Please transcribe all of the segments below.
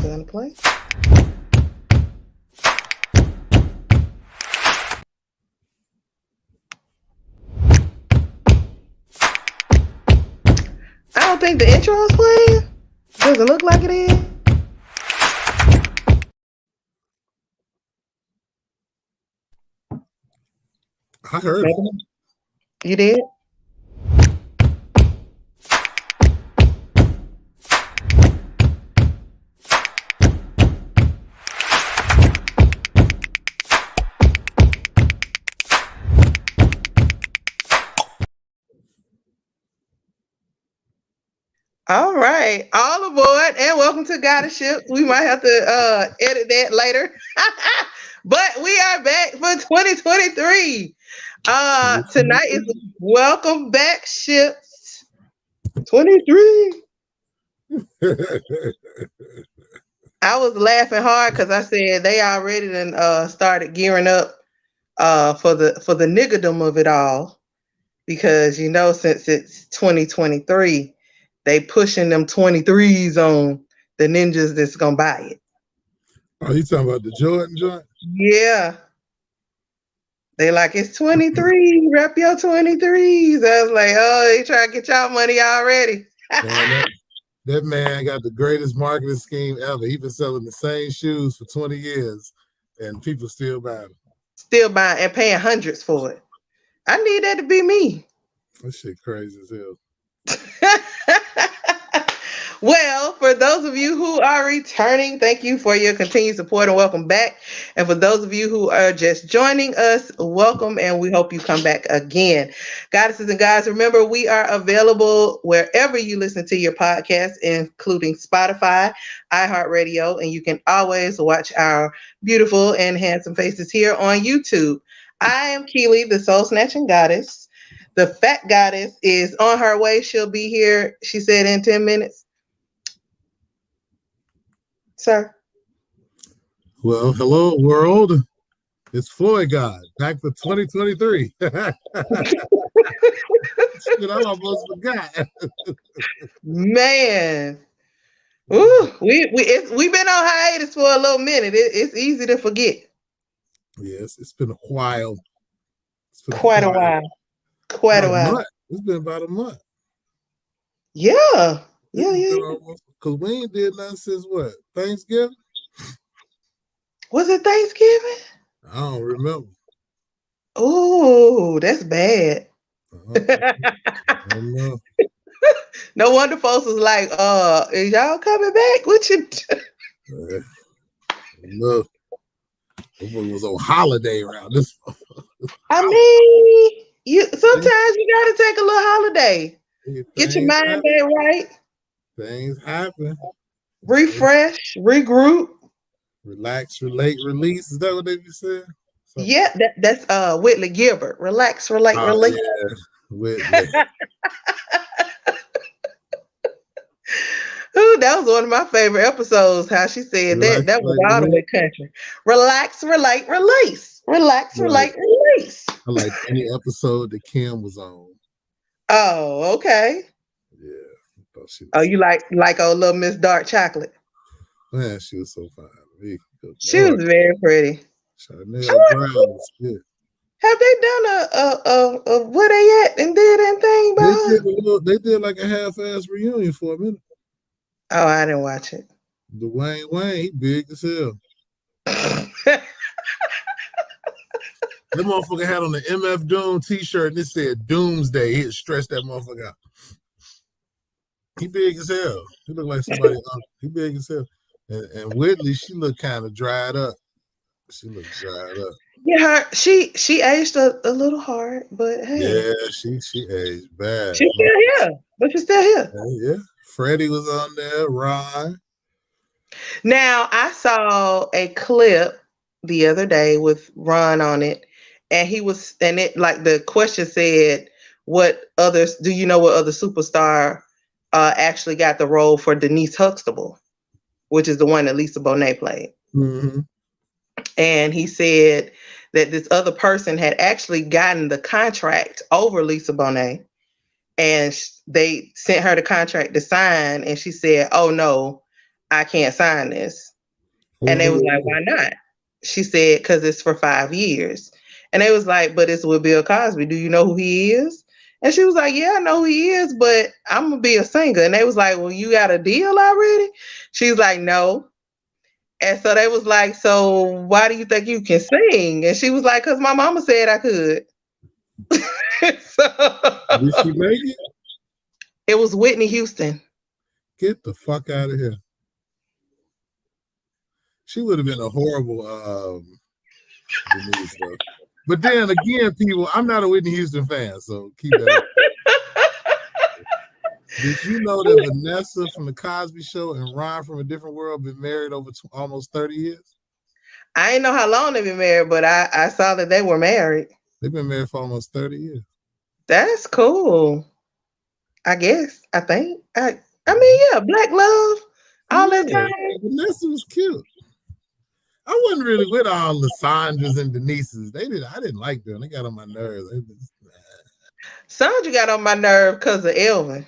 gonna play. I don't think the intro is playing. Doesn't look like it is. I heard it. You did? All right, all aboard and welcome to Backships. We might have to edit that later, but we are back for 2023. Tonight is Welcome Backships 23. I was laughing hard because I said they already done started gearing up for the niggerdom of it all, because since it's 2023. They pushing them 23s on the ninjas that's gonna buy it. Oh, you talking about the Jordan joint? Yeah. They like, it's 23, rep your 23s. I was like, oh, they trying to get y'all money already. Man, that man got the greatest marketing scheme ever. He been selling the same shoes for 20 years, and people still buy them. Still buying and paying hundreds for it. I need that to be me. That shit crazy as hell. Well, for those of you who are returning, thank you for your continued support and welcome back. And for those of you who are just joining us, welcome, and we hope you come back again. Goddesses and guys, remember we are available wherever you listen to your podcast, including Spotify, iHeartRadio, and you can always watch our beautiful and handsome faces here on YouTube. I am Keely, the Soul Snatching Goddess. The Fat Goddess is on her way. She'll be here, she said, in 10 minutes. Sir. Well, hello, world. It's Floyd God, back for 2023. Shit, I almost forgot. Man. Ooh, we've been on hiatus for a little minute. It's easy to forget. Yes, it's been a while. Quite a while. It's been about a month. Yeah. Because we ain't did nothing since what? Thanksgiving? Was it Thanksgiving? I don't remember. Oh, that's bad. I don't know. No wonder folks was like, is y'all coming back? What you do? Look, it was on holiday around this. I mean, sometimes you gotta take a little holiday. Get your mind back right. Things happen. Refresh, regroup. Relax, relate, release. Is that what they be saying? Yeah, that's Whitley Gilbert. Relax, relate, release. Yeah, Whitley. Ooh, that was one of my favorite episodes. How she said that was all the way country. Relax, relate, release. Relax, relate, release. I like any episode that Kim was on. Oh, okay. Yeah. You like old little Miss Dark Chocolate? Man, she was so fine. She was very pretty. Chanel Brown was good. Have they done a where they at and did anything? They did like a half-ass reunion for a minute. Oh, I didn't watch it. Dwayne Wayne, he big as hell. That motherfucker had on the MF Doom t-shirt and it said Doomsday. He had stretched that motherfucker out. He big as hell. He looked like somebody else. He big as hell. And Whitley, she looked kind of dried up. Yeah, she aged a little hard, but hey. Yeah, she aged bad. She's still here, but she's still here. Yeah. Freddie was on there, Ron. Now, I saw a clip the other day with Ron on it, and the question said, do you know what other superstar actually got the role for Denise Huxtable, which is the one that Lisa Bonet played? Mm-hmm. And he said that this other person had actually gotten the contract over Lisa Bonet, and they sent her the contract to sign, and she said, oh no, I can't sign this. And they was like, Who why not? She said, because it's for 5 years. And they was like, but it's with Bill Cosby. Do you know who he is? And she was like, yeah, I know who he is, but I'm going to be a singer. And they was like, well, you got a deal already? She's like, no. And so they was like, so why do you think you can sing? And she was like, because my mama said I could. did So she make it? it was Whitney Houston. Get the fuck out of here. She would have been a horrible Denise though. But then again, people, I'm not a Whitney Houston fan, so keep that in. Did you know that Vanessa from the Cosby Show and Ron from A Different World been married over almost 30 years? I didn't know how long they've been married, but I saw that they were married. They've been married for almost 30 years. That's cool. I guess. I think. I mean, yeah, black love. All that Yeah, time. Vanessa was cute. I wasn't really with all the Sandras and Denises. I didn't like them. They got on my nerves. Sandra got on my nerve because of Elvin.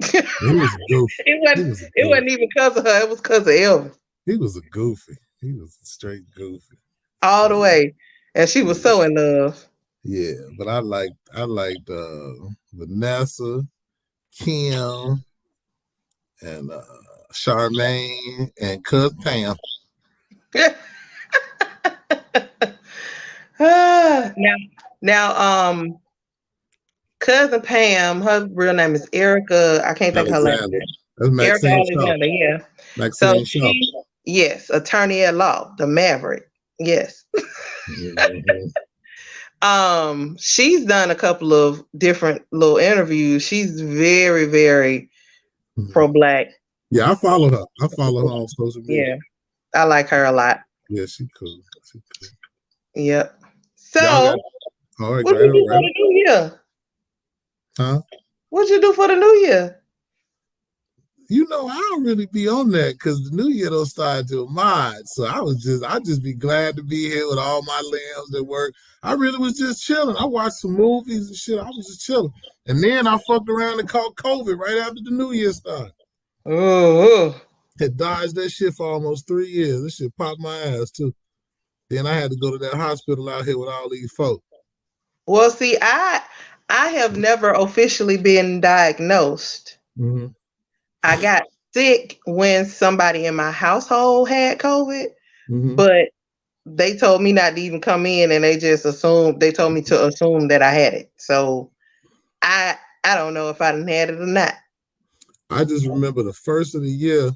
He was goofy. It wasn't even because of her, it was because of Elvin. He was a goofy. He was straight goofy. All the way. And she was so in love. Yeah, but I liked Vanessa, Kim, and Charmaine and Cuz Pam. now, cousin Pam, her real name is Erica. I can't think of her last Alexander. name. That's Erica Maxine Shaw. Alexander, yeah. So Maxine Shaw. yes, attorney at law, the Maverick. Yes. She's done a couple of different little interviews. She's very, very pro-black. Yeah, I follow her. I follow her on social media. Yeah, I like her a lot. Yeah, she cool. Yep. So, all right, what did you do for the new year? Huh? What'd you do for the new year? You know, I don't really be on that because the new year don't start till March. So I just be glad to be here with all my limbs that work. I really was just chilling. I watched some movies and shit. I was just chilling. And then I fucked around and caught COVID right after the new year started. Oh. Had dodged that shit for almost 3 years. This shit popped my ass too. Then I had to go to that hospital out here with all these folks. Well, see, I have never officially been diagnosed. Mm-hmm. I got sick when somebody in my household had COVID, but they told me not to even come in, and they told me to assume that I had it. So I don't know if I done had it or not. I just remember the first of the year,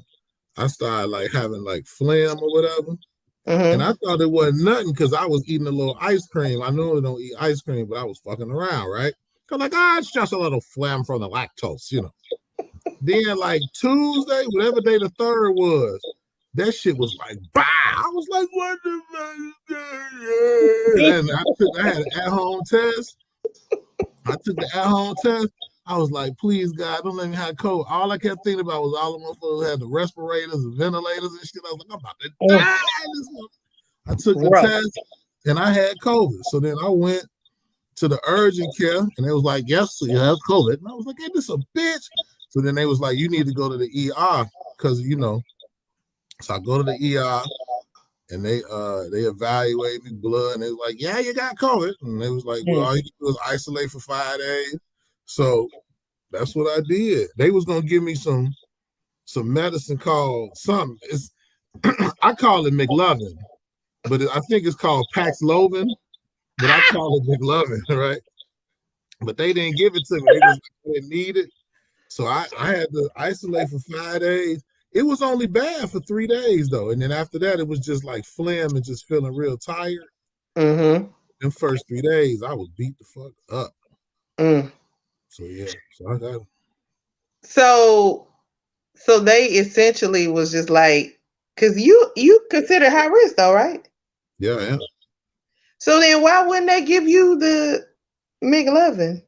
I started like having like phlegm or whatever. And I thought it wasn't nothing because I was eating a little ice cream. I normally don't eat ice cream, but I was fucking around, right? I'm like, it's just a little phlegm from the lactose, you know. Then like Tuesday, whatever day the 3rd was, that shit was like, bah! I was like, what the fuck? And I had an at-home test. I took the at-home test. I was like, please, God, don't let me have COVID. All I kept thinking about was all the motherfuckers had the respirators and ventilators and shit. I was like, I'm about to die. I took the test and I had COVID. So then I went to the urgent care and they was like, yes, so you have COVID. And I was like, ain't this a bitch? So then they was like, you need to go to the ER because, you know. So I go to the ER and they evaluate me blood and they was like, yeah, you got COVID. And they was like, well, all you do is isolate for 5 days. So that's what I did. They was gonna give me some medicine called something. It's I call it McLovin, but I think it's called Paxlovid, but I call it McLovin, right? But they didn't give it to me. They didn't need it. So I had to isolate for 5 days. It was only bad for 3 days though. And then after that, it was just like phlegm and just feeling real tired. Them first 3 days, I was beat the fuck up. So yeah, so I got it. So they essentially was just like, because you consider high risk though, right? Yeah, I am. So then why wouldn't they give you the McLovin?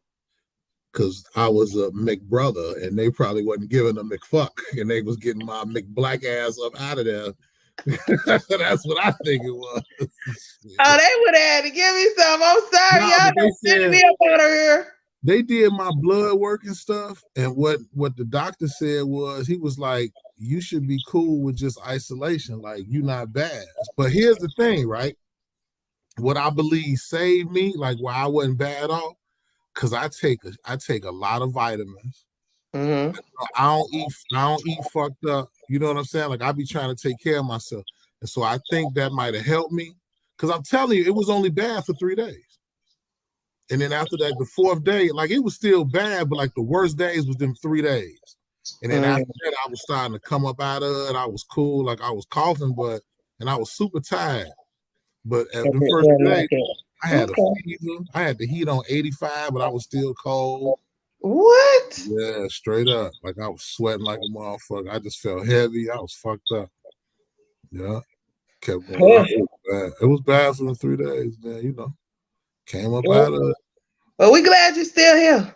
Because I was a McBrother and they probably wasn't giving a McFuck and they was getting my McBlack ass up out of there. That's what I think it was. Oh, they would have had to give me some. I'm sorry, y'all don't send me up out of here. they did my blood work and stuff. And what the doctor said was, he was like, you should be cool with just isolation. Like, you not bad. But here's the thing, right? What I believe saved me, like why I wasn't bad off, because I take a lot of vitamins. Mm-hmm. I don't eat fucked up. You know what I'm saying? Like, I be trying to take care of myself. And so I think that might have helped me. Because I'm telling you, it was only bad for 3 days. And then after that, the fourth day, like, it was still bad, but like the worst days was them 3 days. And then after that, I was starting to come up out of it. I was cool, like I was coughing, and I was super tired. But at the first day, I had a Okay. fever. I had the heat on 85, but I was still cold. What? Yeah, straight up. Like, I was sweating like a motherfucker. I just felt heavy. I was fucked up. Yeah, kept going. Huh. It was bad. It was bad for the 3 days, man. Came up Well, out of it. well, we glad you're still here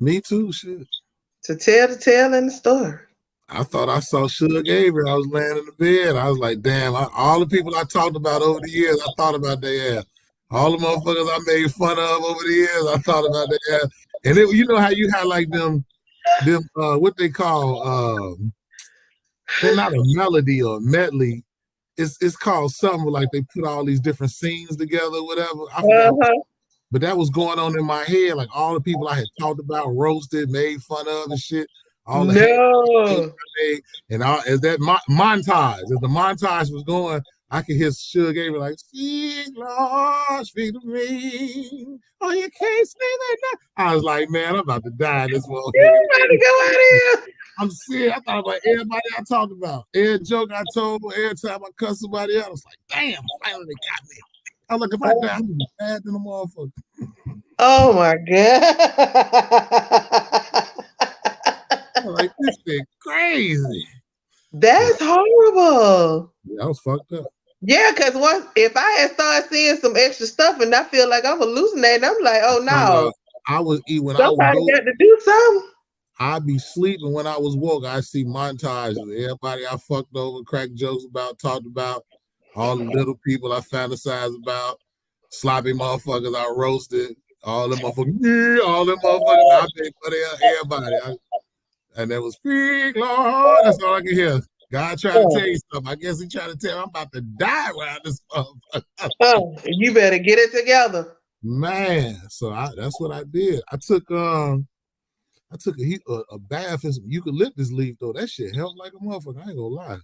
Me too, shit. to tell the tale and the story. I thought I saw Suge Avery. I was laying in the bed. I was like, damn, all the people I talked about over the years, I thought about their ass. All the motherfuckers I made fun of over the years, I thought about their ass. And you know how you had like them what they call they're not a melody or a medley. It's called something like they put all these different scenes together, whatever. I forgot. Uh-huh. But that was going on in my head, like all the people I had talked about, roasted, made fun of, and shit. All the hate No. and as that montage, as the montage was going, I could hear Suge Avery like, "Speak, Lord, speak to me. Oh, you can't say that now." I was like, man, I'm about to die in this motherfucker. You about to go out of here. I'm serious. I thought about everybody I talked about, every joke I told, every time I cussed somebody out. I was like, damn, finally they got me. I was like, if I die, I'm gonna be bad than a motherfucker. Oh my I was like, this shit crazy. That's horrible. Yeah, I was fucked up. Yeah, because once if I had started seeing some extra stuff and I feel like I'm hallucinating, I'm like, oh no, I would eat when I would somebody go. got to do something. I'd be sleeping when I was woke. I see montages of everybody I fucked over, cracked jokes about, talked about, all the little people I fantasized about, sloppy motherfuckers I roasted, all them motherfuckers, yeah, all them motherfuckers I made fun of everybody. And there was speak, Lord. That's all I can hear. God trying to tell you something. I guess he trying to tell me I'm about to die around this motherfucker. Oh, you better get it together. Man, so that's what I did. I took a bath in some eucalyptus leaf though. That shit helped like a motherfucker. I ain't gonna lie.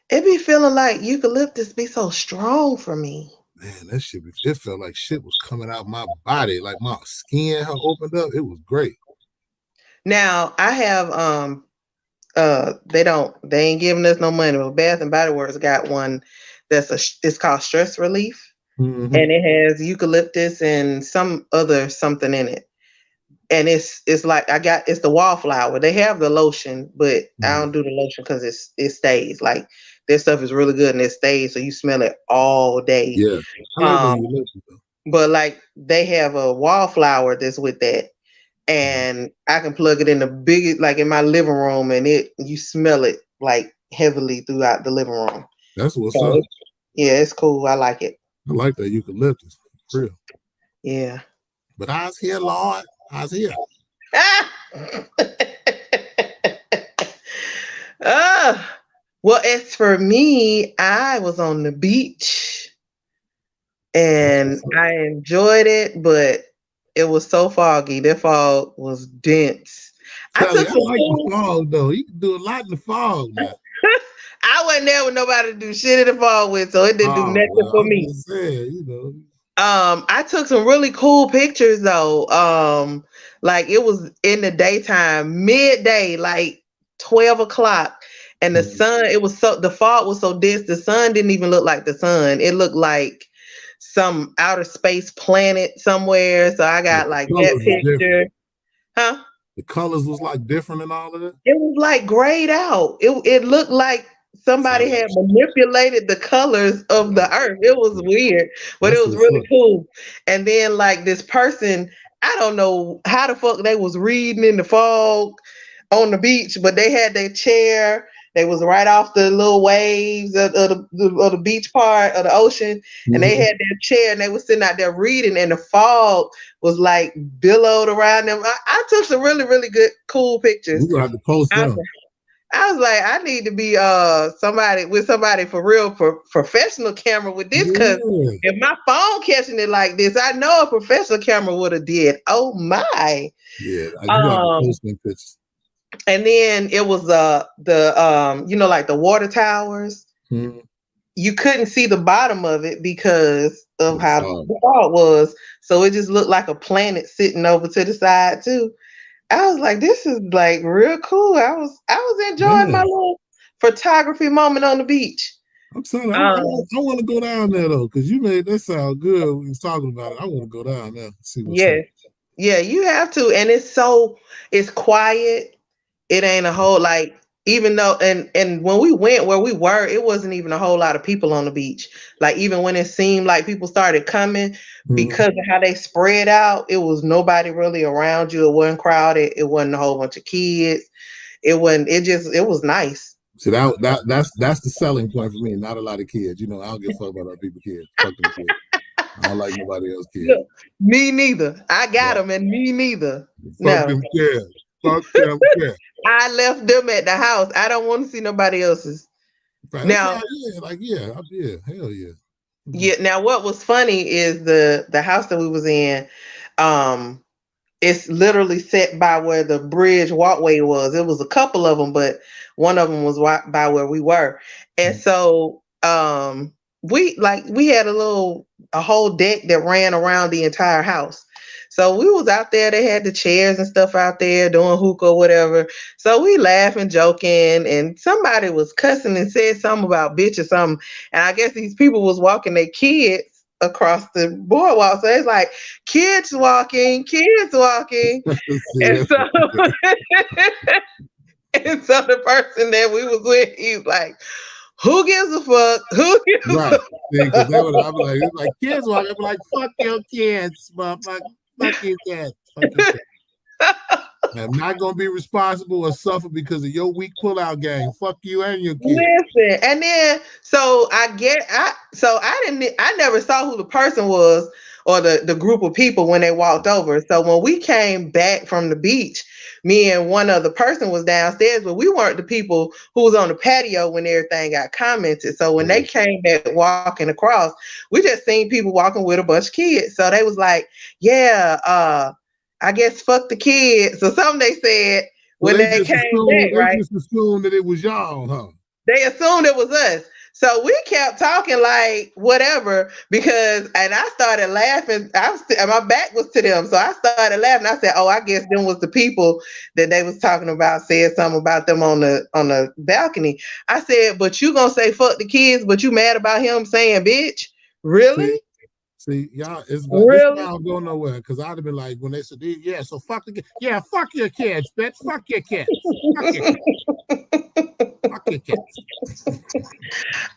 It be feeling like eucalyptus be so strong for me. Man, that shit. It felt like shit was coming out my body, like my skin had opened up. It was great. Now I have they ain't giving us no money, but Bath and Body Works got one it's called Stress Relief, and it has eucalyptus and some other something in it. And it's like it's the wallflower. They have the lotion, but I don't do the lotion because it stays. Like this stuff is really good and it stays, so you smell it all day. Yeah, I like the eucalyptus though. But like they have a wallflower that's with that, and I can plug it in the biggest, like in my living room, and you smell it like heavily throughout the living room. That's what's up. Yeah, it's cool. I like it. I like that eucalyptus. For real. Yeah. But I was here, Lord. I was here. Well, as for me, I was on the beach and I enjoyed it, but it was so foggy. That fog was dense. I like the fog though. You can do a lot in the fog now. I wasn't there with nobody to do shit in the fog with, so it didn't do nothing for me. Saying, I took some really cool pictures though. Like it was in the daytime, midday, like 12 o'clock. And the sun, the fog was so dense, the sun didn't even look like the sun. It looked like some outer space planet somewhere. So I got like that picture. Huh? The colors was like different and all of that. It was like grayed out. It looked like somebody had manipulated the colors of the earth. It was weird, but it was really cool. And then like this person, I don't know how the fuck they was reading in the fog on the beach, but they had their chair They was right off the little waves of the beach part of the ocean, and they Mhm. had their chair and they was sitting out there reading, and the fog was like billowed around them. I took some really really good cool pictures. We're gonna have to post I, them. I was like, I need to be somebody for real professional camera with this, because Yeah, if my phone catching it like this, I know a professional camera would have did. Oh my. yeah. You gonna have to Um post them pictures. and then it was the like the water towers. Mhm. You couldn't see the bottom of it because of With the how fog. the fog was. So it just looked like a planet sitting over to the side too. I was like, this is like real cool. I was enjoying Yeah, my little photography moment on the beach. I'm telling you, Um, I want to go down there though, because you made that sound good when you was talking about it. I want to go down there and see what's up. yes. Yeah, you have to. And it's quiet. It ain't a whole like, even though, and when we went where we were, it wasn't even a whole lot of people on the beach. Like even when it seemed like people started coming, Mhm. because of how they spread out, it was nobody really around you. It wasn't crowded. It wasn't a whole bunch of kids. It wasn't. It was nice. See that's the selling point for me. Not a lot of kids. You know, I don't give a fuck about other people kids. Fuck them kids. I don't like nobody else kids. Look, me neither. I got Right. them, and me neither. Fuck No, them kids. Fuck them kids. I left them at the house. I don't want to see nobody else's. Right. That's Now, how. Yeah. Like yeah. Yeah. Hell yeah. Mhm. yeah. Now, what was funny is the house that we was in. Um, it's literally set by where the bridge walkway was. It was a couple of them, but one of them was by where we were. And so we had a whole deck that ran around the entire house. So we was out there, they had the chairs and stuff out there doing hookah or whatever. So we laughing, joking, and somebody was cussing and said something about bitch or something. And I guess these people was walking their kids across the boardwalk. So it's like kids walking. See And that? so and so the person that we was with, he's like, who gives a fuck? Who gives Right. a See, because that would I'm like it's like kids walking. I'm like fuck your kids, motherfucker. Fuck your kids. Fuck your kids. I'm not gonna be responsible or suffer because of your weak pullout game. Fuck you and your kids. Listen, and then I never saw who the person was or the group of people when they walked over. So when we came back from the beach, me and one other person was downstairs, but we weren't the people who was on the patio when everything got commented. So when they Yeah. came back walking across, we just seen people walking with a bunch of kids. So they was like, yeah, I guess fuck the kids or something they said So when they came back, they right? just assumed that it was y'all, huh? They assumed it was us. So we kept talking like whatever and I started laughing. And my back was to them, so I started laughing. I said, "Oh, I guess them was the people that they was talking about. Said something about them on the balcony." I said, "But you gonna say fuck the kids, but you mad about him saying bitch? See, Really? see, y'all, it's but this why I Really?" don't go nowhere because I'd have been like when they said, yeah, so fuck the yeah, fuck your kids, bitch, fuck your kids, fuck your kids, fuck your kids.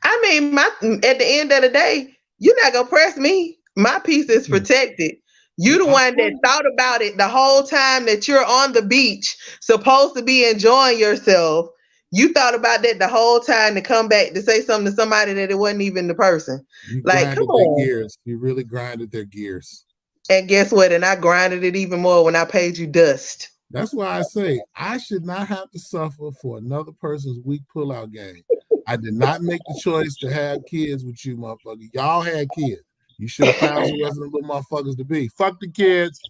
I mean, my at the end of the day, you're not gonna press me. My piece is protected. You Yeah, the I one that told you. thought about it the whole time that you're on the beach, supposed to be enjoying yourself. You thought about that the whole time to come back to say something to somebody that it wasn't even the person. You Like, come grinded their on. gears. You really grinded their gears. And guess what? And I grinded it even more when I paid you dust. That's why I say I should not have to suffer for another person's weak pullout game. I did not make the choice to have kids with you, motherfucker. Y'all had kids. You should have found somewhere for them little motherfuckers to be. Fuck the kids.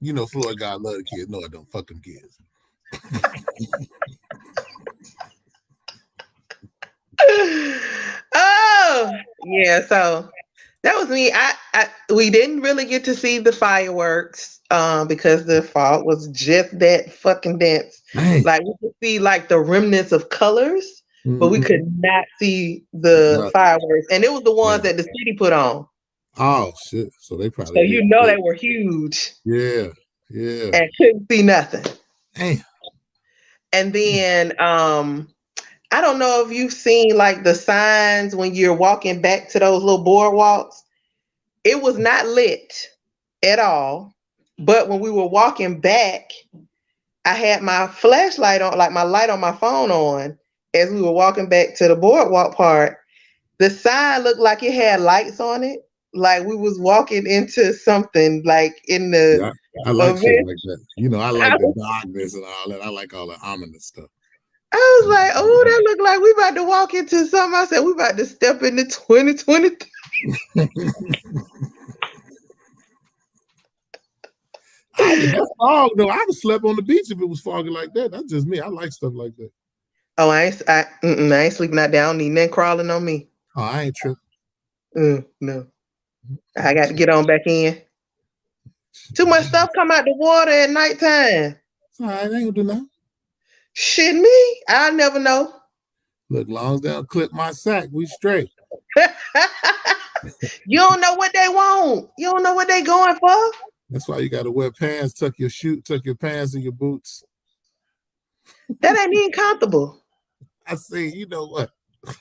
You know, Floyd God love the kids. No, I don't. Fuck them kids. Oh, yeah. So that was me. We didn't really get to see the fireworks because the fog was just that fucking dense. Man. Like we could see like the remnants of colors, but we Mm-hmm. could not see the Right. fireworks. And it was the Yeah. ones that the city put on. Oh shit. So they So probably you did. know Yeah. they were huge Yeah. Yeah. and couldn't see nothing. Damn. And then I don't know if you've seen like the signs when you're walking back to those little boardwalks. It was not lit at all. But when we were walking back, I had my flashlight on, like my light on my phone on, as we were walking back to the boardwalk part. The sign looked like it had lights on it, like we was walking into something like in the Yeah, I like shit event. like that. You know, I I like the was, darkness and all that. I like all the ominous stuff. I was like, oh, that looked like we about to walk into something. I said, we about to step into 2020. That's fog though. I would slept on the beach if it was foggy like that. That's just me. I like stuff like that. Oh, I ain't sleeping out there. I don't need nothing crawling on me. Oh, I ain't tripping. No, I got to get on back in. Too much stuff come out the water at nighttime. All right, I ain't gonna do nothing. Shit, me, I never know. Look, long as they don't clip my sack, we straight. You don't know what they want. You don't know what they going for. That's why you gotta wear pants, tuck your pants and your boots. That ain't even comfortable. I say, you know what?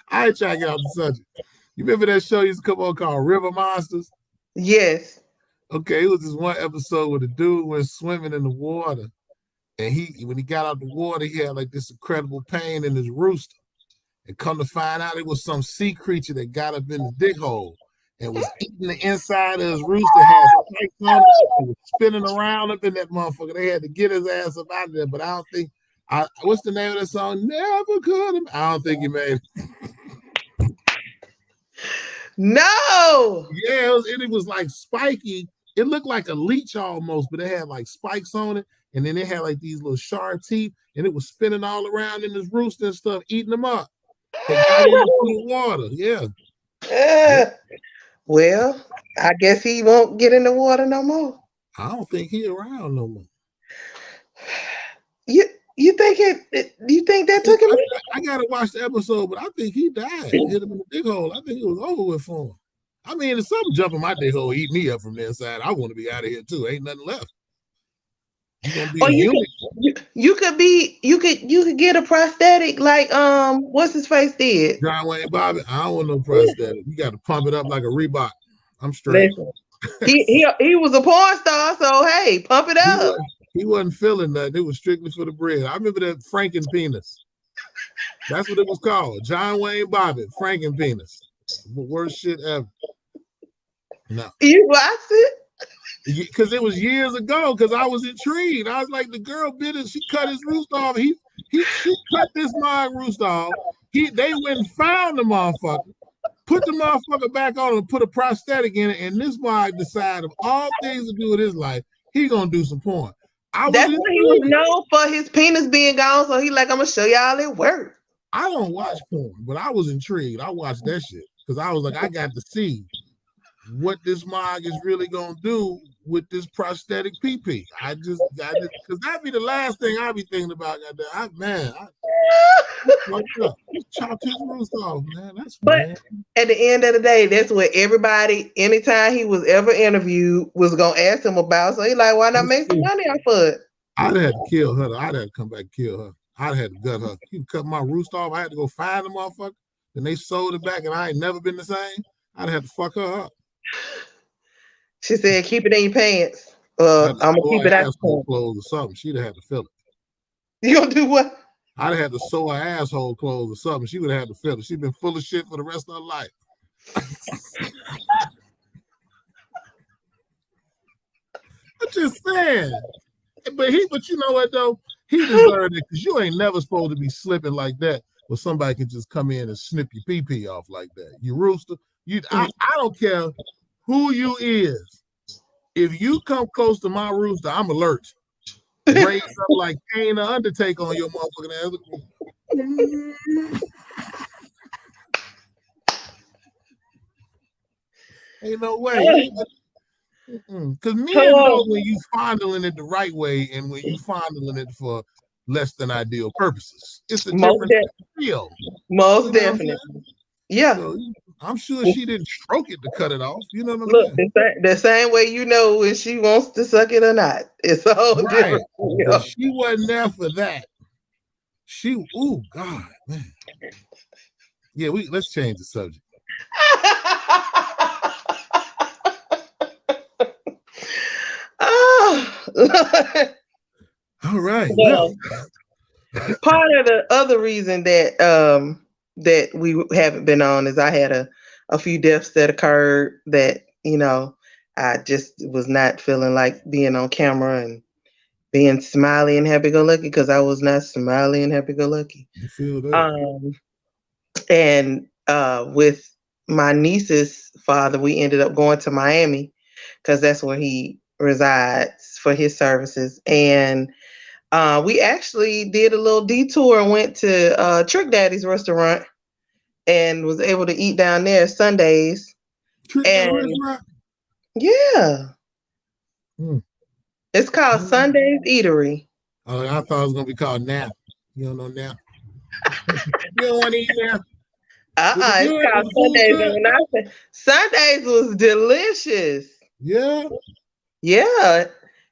I ain't trying to get off the subject. You remember that show used to come on called River Monsters? Yes. Okay, it was this one episode where the dude went swimming in the water, and when he got out the water, he had like this incredible pain in his rooster. And come to find out, it was some sea creature that got up in the dig hole and was eating the inside of his rooster, had spikes on it, and was spinning around up in that motherfucker. They had to get his ass up out of there, but I don't think. What's the name of the song? Never could have. I don't think he made it. No. Yeah, it was like spiky. It looked like a leech almost, but it had like spikes on it, and then it had like these little sharp teeth, and it was spinning all around in his rooster and stuff, eating them up. They got into the water. Yeah. Well, I guess he won't get in the water no more. I don't think he around no more. You you think you think that took him? I gotta watch the episode, but I think he died. Hit him in the dig hole. I think it was over with for him. I mean, if something jump in my dig hole, eat me up from the inside, I want to be out of here too. Ain't nothing left. You gonna be Or a human? you could get a prosthetic like what's his face did. John Wayne Bobby. I don't want no prosthetic. You got to pump it up like a Reebok. I'm straight. Listen, he was a porn star, so hey, pump it up. He wasn't feeling nothing. It was strictly for the bread. I remember that Franken penis. That's what it was called. John Wayne Bobbitt, Franken penis. The worst shit ever. No. You watched it? Because it was years ago, because I was intrigued. I was like, the girl bit it, she cut his rooster off. She cut this mug rooster off. They went and found the motherfucker, put the motherfucker back on and put a prosthetic in it, and this mug decided of all things to do with his life, he gonna do some porn. That's what he was known for, his penis being gone. So he like, I'm gonna show y'all it work. I don't watch porn, but I was intrigued. I watched that shit because I was like, I got to see what this mog is really gonna do with this prosthetic PP. I just got it because that'd be the last thing I'd be thinking about. I chopped his roost off, man. But at the end of the day, that's what everybody, anytime he was ever interviewed, was gonna ask him about. So he like, why not make some money off of it? I'd have to kill her. I'd have to come back and kill her. I'd have to gut her. You cut my roost off. I had to go find the motherfucker. Then they sold it back, and I ain't never been the same. I'd have to fuck her up. She said, "Keep it in your pants. I'm gonna keep it out." Clothes or something. She'd have had to fill it. You gonna do what? I'd have had to sew her asshole clothes or something. She would have had to fill it. She'd been full of shit for the rest of her life. I'm just saying. But you know what though? He deserved it because you ain't never supposed to be slipping like that where somebody can just come in and snip your pee-pee off like that. You rooster. I don't care who you is. If you come close to my rooster, I'm alert. Raise up like Kane the Undertaker on your motherfucking ass. Ain't no way. Because men know when you fondling it the right way and when you fondling it for less than ideal purposes. It's a different feel. Most definitely. Yeah. So, I'm sure she didn't stroke it to cut it off. You know what I'm saying? The same way you know when she wants to suck it or not. It's a whole different feel. She wasn't there for that. Oh God, man. Yeah, let's change the subject. All right. Well, Well, part of the other reason that we haven't been on is I had a few deaths that occurred that, I just was not feeling like being on camera and being smiley and happy go lucky because I was not smiley and happy go lucky. I feel that. Um and with my niece's father, we ended up going to Miami because that's where he resides for his services. And we actually did a little detour and went to Trick Daddy's restaurant and was able to eat down there Sundays. Trick that And restaurant. yeah, Hmm. it's called Sunday's Eatery. Oh, I thought it was gonna be called Nap. You don't know Nap. You don't want to eat Nap. Was it It's good? Was called the food Sundays. And good? when I said Sundays was delicious. Yeah. Yeah,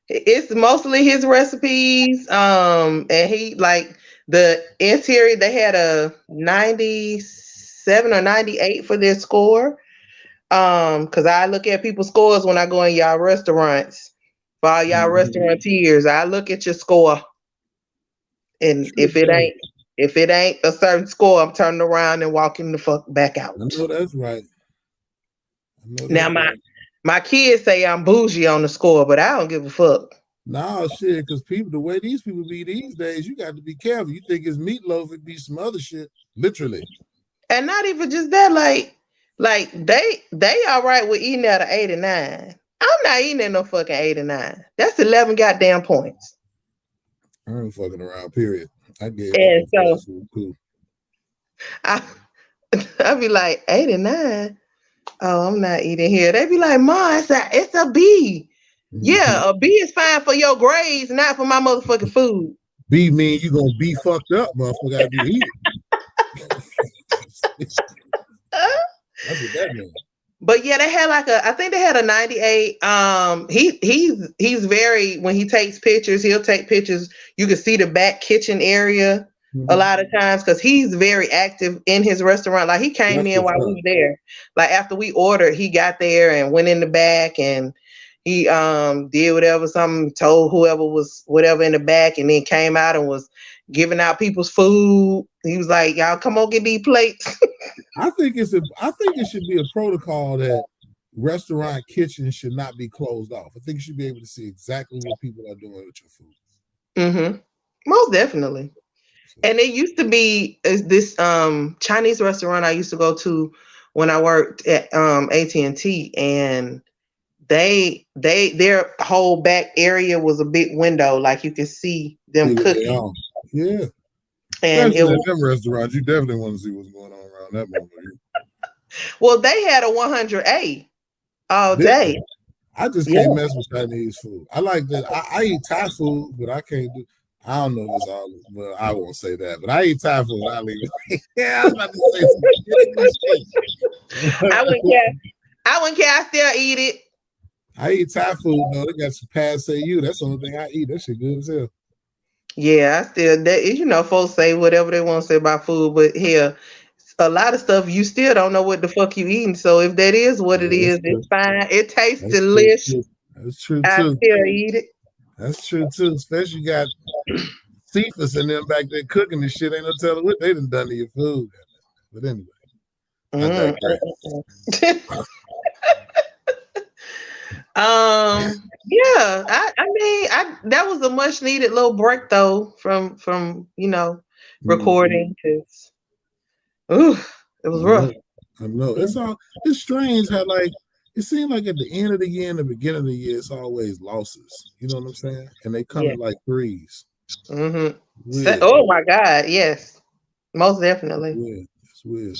it's mostly his recipes. And he like the interior. They had a 97 or 98 for their score. Because I look at people's scores when I go in y'all restaurants. For all y'all Mhm. restaurateurs, I look at your score, and Trick if it ain't a certain score, I'm turning around and walking the fuck back out. I know that's right. I know Now that's right. my kids say I'm bougie on the score, but I don't give a fuck. Nah, shit, because people, the way these people be these days, you got to be careful. You think it's meatloaf, it be some other shit. Literally. And not even just that, like they all right with eating at an 89. I'm not eating at no fucking 89. That's 11 goddamn points. I ain't fucking around, period. I gave up And on so fast food too. I I be like 89. Oh, I'm not eating here. They be like, Ma, it's a B. Mm-hmm. Yeah, a B is fine for your grades, not for my motherfucking food. B mean you gonna be fucked up, motherfucker, after you eat it. That's what that means. But yeah, they had I think they had a 98. He's very, when he takes pictures, he'll take pictures. You can see the back kitchen area a Mm-hmm. lot of times because he's very active in his restaurant. Like he came That's in what's while we up. were there. Like after we ordered, he got there and went in the back and he did whatever, something, told whoever was whatever in the back, and then came out and was giving out people's food. He was like, y'all come on, get these plates. I think it should be a protocol that restaurant kitchens should not be closed off. I think you should be able to see exactly what people are doing with your food. Mm-hmm. Most definitely. So, And it used to be this Chinese restaurant I used to go to when I worked at AT&T, and their whole back area was a big window, like you could see them see what they cooking. are. Yeah. And it Especially at was, them restaurants, you definitely want to see what's going on around that moment. well, they had a 100A all Did day. they? I just Yeah. can't mess with Chinese food. I like that. I eat Thai food, but I can't do. I don't know if it's all. Well, I won't say that, but I eat Thai food. I leave it. Yeah, I was about to say some I wouldn't shit. care. I wouldn't care. I still eat it. I eat Thai food though. They got some passe you. That's the only thing I eat. That shit good as hell. Yeah, I still that, folks say whatever they want to say about food, but here a lot of stuff you still don't know what the fuck you eating. So if that is what it Yeah, that's is, true. it's fine. It tastes That's true delicious. too. That's true I too. still eat it. That's true too. Especially you got Cephas and them back there cooking this shit. Ain't no telling what they done to your food. But anyway, I Mm. digress. Yeah, I mean, I that was a much needed little break though from Mhm. recording because ooh, it was I rough. know. I know. Yeah. It's strange how like it seems like at the end of the year and the beginning of the year, it's always losses. You know what I'm saying? And they come Yeah. in like threes. Mm-hmm. Weird. Oh my God, yes, most definitely. Weird. It's weird.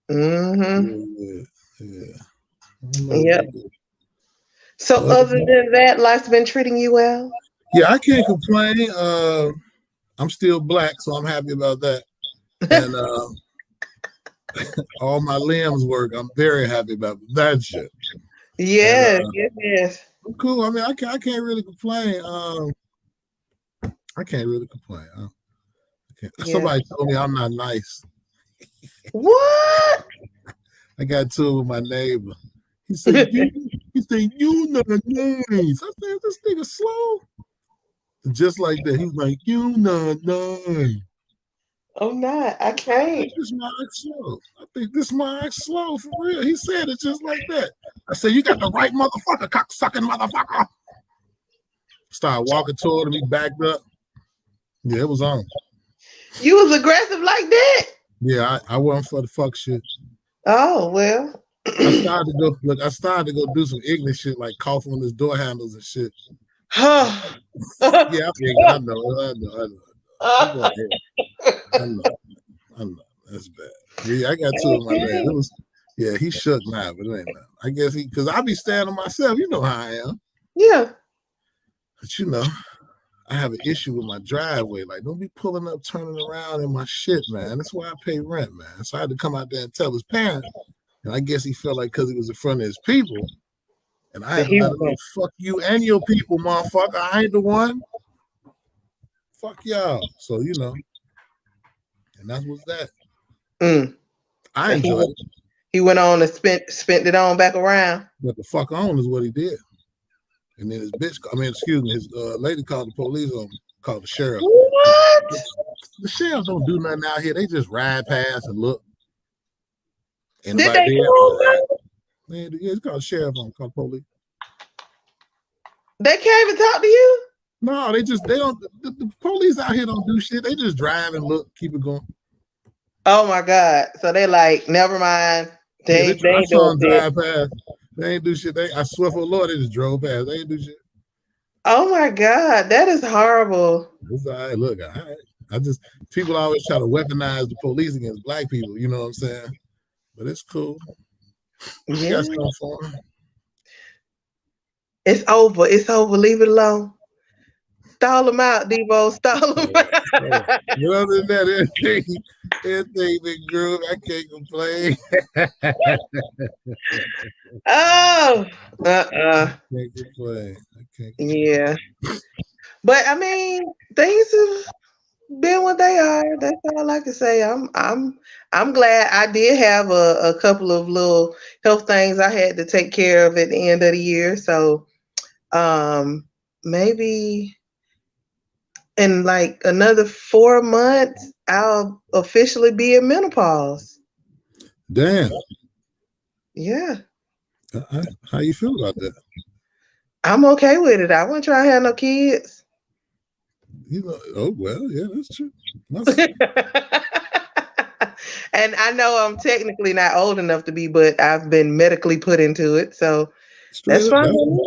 Mm-hmm. Really weird. Yeah. I don't know. Yep. So But other than that, life's been treating you well. yeah, I can't complain. I'm still black, so I'm happy about that. And all my limbs work. I'm very happy about that shit. And Yes, yes, yes. I'm cool. I mean, I can't really complain. I can't really complain. Yeah. Somebody told me I'm not nice. What? I got to it with my neighbor. He said, you not nice. I said, this nigga slow. just like that. He was like, "You not nine." I'm not. I I think can't. this mic slow. I think this mic slow for real. He said it just like that. I said, "You got the right motherfucker, cocksucking motherfucker." Started walking toward him. He backed up. Yeah, it was on. You was aggressive like that? Yeah, I wasn't for the fuck shit. Oh well. I started to go look. I started to go do some ignorant shit like cough on his door handles and shit. Yeah, I'm ignorant. I know. You go ahead. I know. I know. That's bad. Yeah, I got two of my man. It was, yeah, he shook now, but it ain't nothing. I guess because I be standing myself. You know how I am. Yeah. But I have an issue with my driveway. Like, don't be pulling up, turning around in my shit, man. That's why I pay rent, man. So I had to come out there and tell his parents. And I guess he felt like because he was in front of his people, and I That had to he let was him know, fuck you and your people, motherfucker. I ain't the one. Fuck y'all. So, and that was that. mm. I And enjoyed it. he went on and spent it on back around. But the fuck on is what he did. And then his lady called the police on him, called the sheriff. What? The sheriff don't do nothing out here. They just ride past and look. Did Anybody they there? call them? Man, yeah, it's called sheriff on called police. They came and talked to you? No, they don't the police out here don't do shit. They just drive and look, keep it going. Oh my God. So they like, never mind. Yeah, They I ain't saw doing them shit. drive past. They ain't do shit. I swear for the Lord, they just drove past. They ain't do shit. Oh my God. That is horrible. It's all right. Look, all right. People always try to weaponize the police against black people. You know what I'm saying? But it's cool. I Yeah. got something for them. It's over. It's over. Leave it alone. Stall them out, Devo. Stall them out. But other than that, everything been groove. I can't complain. Oh. I can't complain. I can't complain. Yeah. But I mean, things have been what they are. That's all I can say. I'm glad I did have a couple of little health things I had to take care of at the end of the year. So maybe in like another 4 months I'll officially be in menopause. Damn. Yeah. How you feel about that? I'm okay with it. I wouldn't try to have no kids. Oh well, yeah, that's true. And I know I'm technically not old enough to be, but I've been medically put into it. So Straight that's up, fine.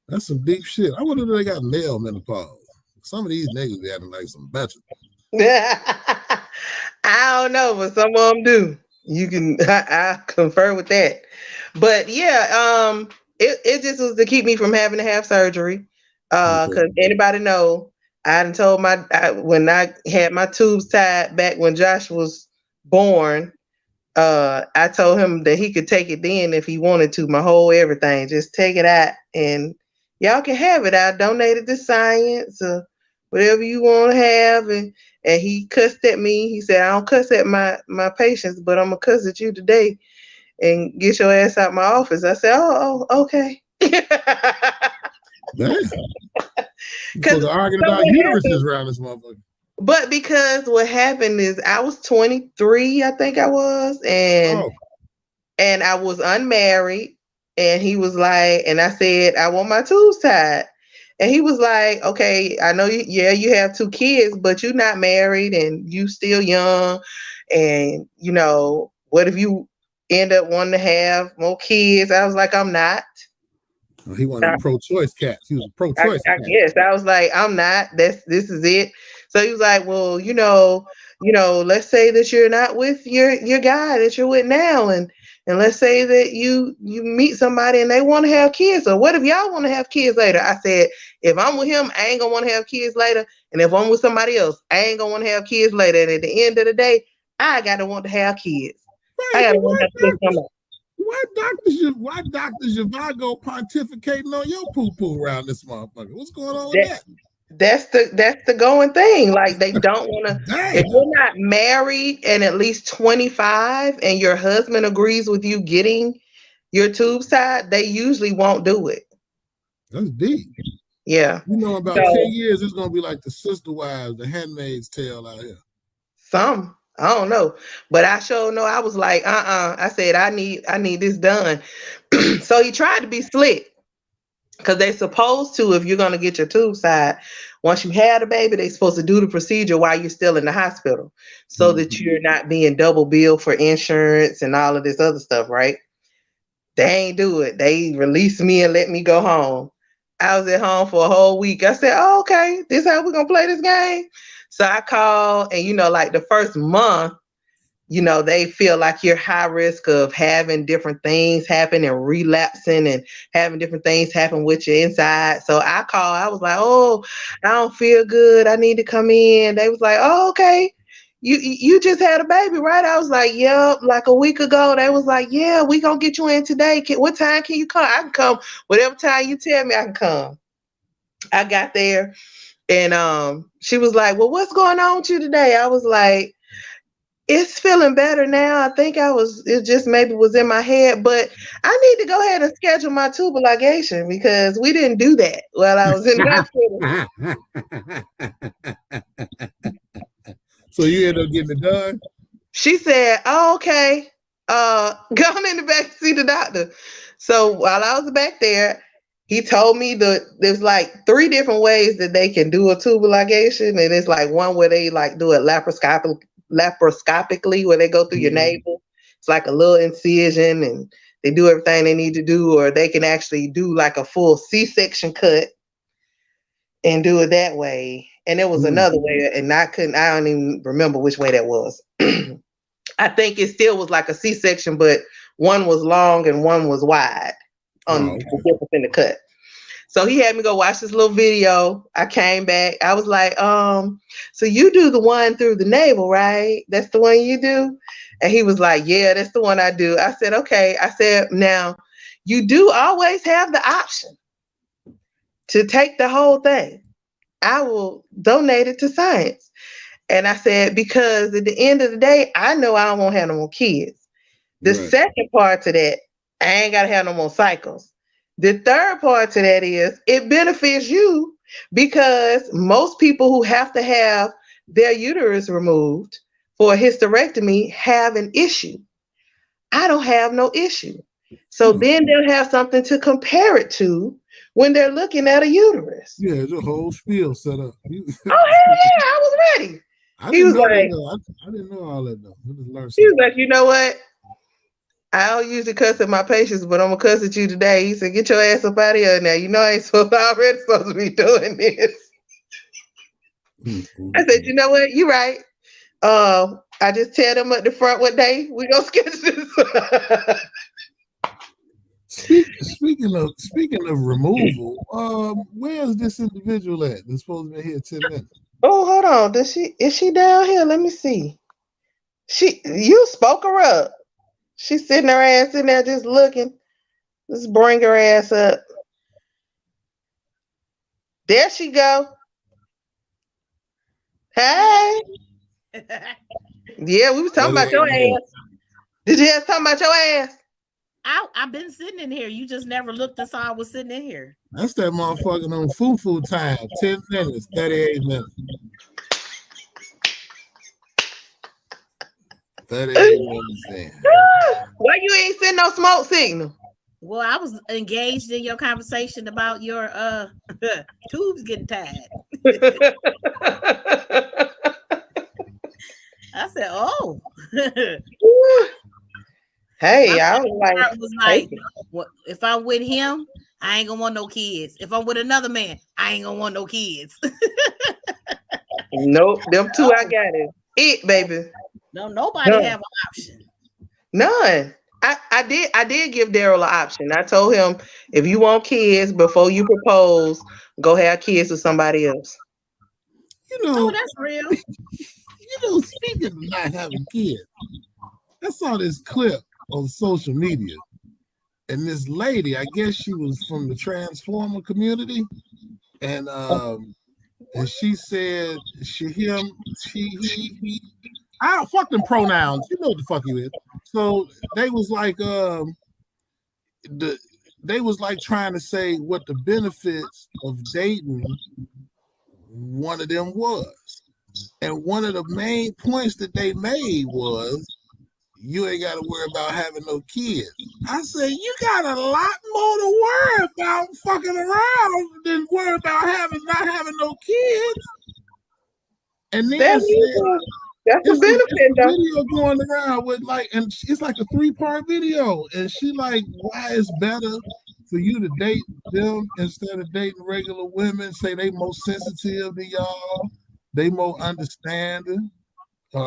that's some deep shit. I wonder if they got male menopause. Some of these niggas be acting like some bitches. I don't know, but some of them do. You can I confer with that. But yeah, it just was to keep me from having to have surgery. Okay. Cause anybody know, I done told when I had my tubes tied back when Josh was born, I told him that he could take it then if he wanted to, my whole everything. Just take it out and y'all can have it. I donated to science or whatever you want to have. And he cussed at me. He said, I don't cuss at my patients, but I'm gonna cuss at you today and get your ass out my office. I said, oh okay. Damn. You Because supposed to argue about uteruses around this motherfucker. but because what happened is I was 23, I think I was, Oh, and I was unmarried. And he was like, and I said, I want my tubes tied. And he was like, okay, I know yeah, you have two kids, but you're not married and you still young. And, what if you end up wanting to have more kids? I was like, I'm not. he wanted a pro-choice cat. He was a pro-choice I cat. guess I was like, I'm not. This is it. So he was like, well, let's say that you're not with your guy that you're with now, and let's say that you meet somebody and they want to have kids. Or what if y'all want to have kids later? I said, if I'm with him, I ain't gonna want to have kids later, and if I'm with somebody else, I ain't gonna want to have kids later. And at the end of the day, I gotta want to have kids. I Right, gotta but want to have kids. why Dr. Zhivago pontificating on your poo-poo around this motherfucker? What's going on with That, that? that's the going thing. Like they don't want to. If Damn. you're not married and at least 25, and your husband agrees with you getting your tubes tied, they usually won't do it. That's deep. Yeah. You know, about 10 So years, it's gonna be like the Sister Wives, the Handmaid's Tale out here. some I don't know, but I sure know I was like, I said I need this done. So he tried to be slick because they supposed to, if you're gonna get your tube side, once you had a baby, they supposed to do the procedure while you're still in the hospital, so that Mm-hmm. you're not being double billed for insurance and all of this other stuff, right? They ain't do it. They released me and let me go home. I was at home for a whole week. I said, oh, okay, this how we're gonna play this game. So I called, and like the first month, they feel like you're high risk of having different things happen and relapsing and having different things happen with your inside. So I called, I was like, oh, I don't feel good. I need to come in. They was like, oh, okay. You just had a baby, right? I was like, yep, like a week ago. They was like, yeah, we gonna get you in today. What time can you come? I can come whatever time you tell me I can come. I got there, and she was like, well, what's going on with you today? I was like, it's feeling better now. I think it just maybe was in my head, but I need to go ahead and schedule my tubal ligation because we didn't do that while I was in the hospital. So you end up getting it done? She said, oh, okay. Go on in the back to see the doctor. So while I was back there, he told me there's like three different ways that they can do a tubal ligation. And it's like one where they like do it laparoscopically, where they go through your Mm-hmm. navel. It's like a little incision and they do everything they need to do, or they can actually do like a full C-section cut and do it that way. And there was Mm. another way, and I don't even remember which way that was. I think it still was like a C-section, but one was long and one was wide on Oh, the okay. difference in the cut. So he had me go watch this little video. I came back. I was like, so you do the one through the navel, right? That's the one you do? And he was like, yeah, that's the one I do. I said, okay. I said, now you do always have the option to take the whole thing. I will donate it to science. And I said, because at the end of the day, I know I don't want to have no more kids. The Right. second part to that, I ain't got to have no more cycles. The third part to that is it benefits you because most people who have to have their uterus removed for a hysterectomy have an issue. I don't have no issue. So Oh, then they'll have something to compare it to when they're looking at a uterus. yeah, the whole spiel set up. Oh, hell yeah, I was ready. I He didn't was know that like, though. I didn't know all that though. I just learned he was something. like, you know what? I don't usually cuss at my patients, but I'm gonna cuss at you today. He said, "Get your ass up out of here now. You know I ain't already supposed to be doing this." I said, "You know what? You're right. I just tell them at the front what day we gonna sketch this." Speaking of removal, where's this individual at? That's supposed to be here 10 minutes. Oh, hold on. Is she down here? Let me see. You spoke her up. She's sitting her ass in there just looking. Let's bring her ass up. There she go. Hey. Yeah, we was talking That about your ain't him. ass. Did you hear us talking about your ass? I've been sitting in here. You just never looked and saw I was sitting in here. That's that motherfucking on foo time. 10 minutes, 38 minutes. 38 minutes in. Why you ain't send no smoke signal? Well, I was engaged in your conversation about your tubes getting tied. I said, "Oh." Hey, My I was like, part was like, "What if I'm with him? I ain't gonna want no kids. If I'm with another man, I ain't gonna want no kids." nope, them two I No, got it, baby. no, nobody None. have an option. None. I did give Daryl an option. I told him if you want kids before you propose, go have kids with somebody else. You Oh, know, that's real. speaking of not having kids, I saw this clip on social media, and this lady, I guess she was from the Transformer community, and she said she, him, she, he. I don't fucking pronouns. You know what the fuck you is. So they was like, the they was like trying to say what the benefits of dating one of them was. And one of the main points that they made was you ain't got to worry about having no kids. I said, you got a lot more to worry about fucking around than worry about not having no kids. And then said, that's a it's benefit, a though. video going around with like, and it's like a 3-part video. And she like, why it's better for you to date them instead of dating regular women. Say they more sensitive to y'all. They more understanding. It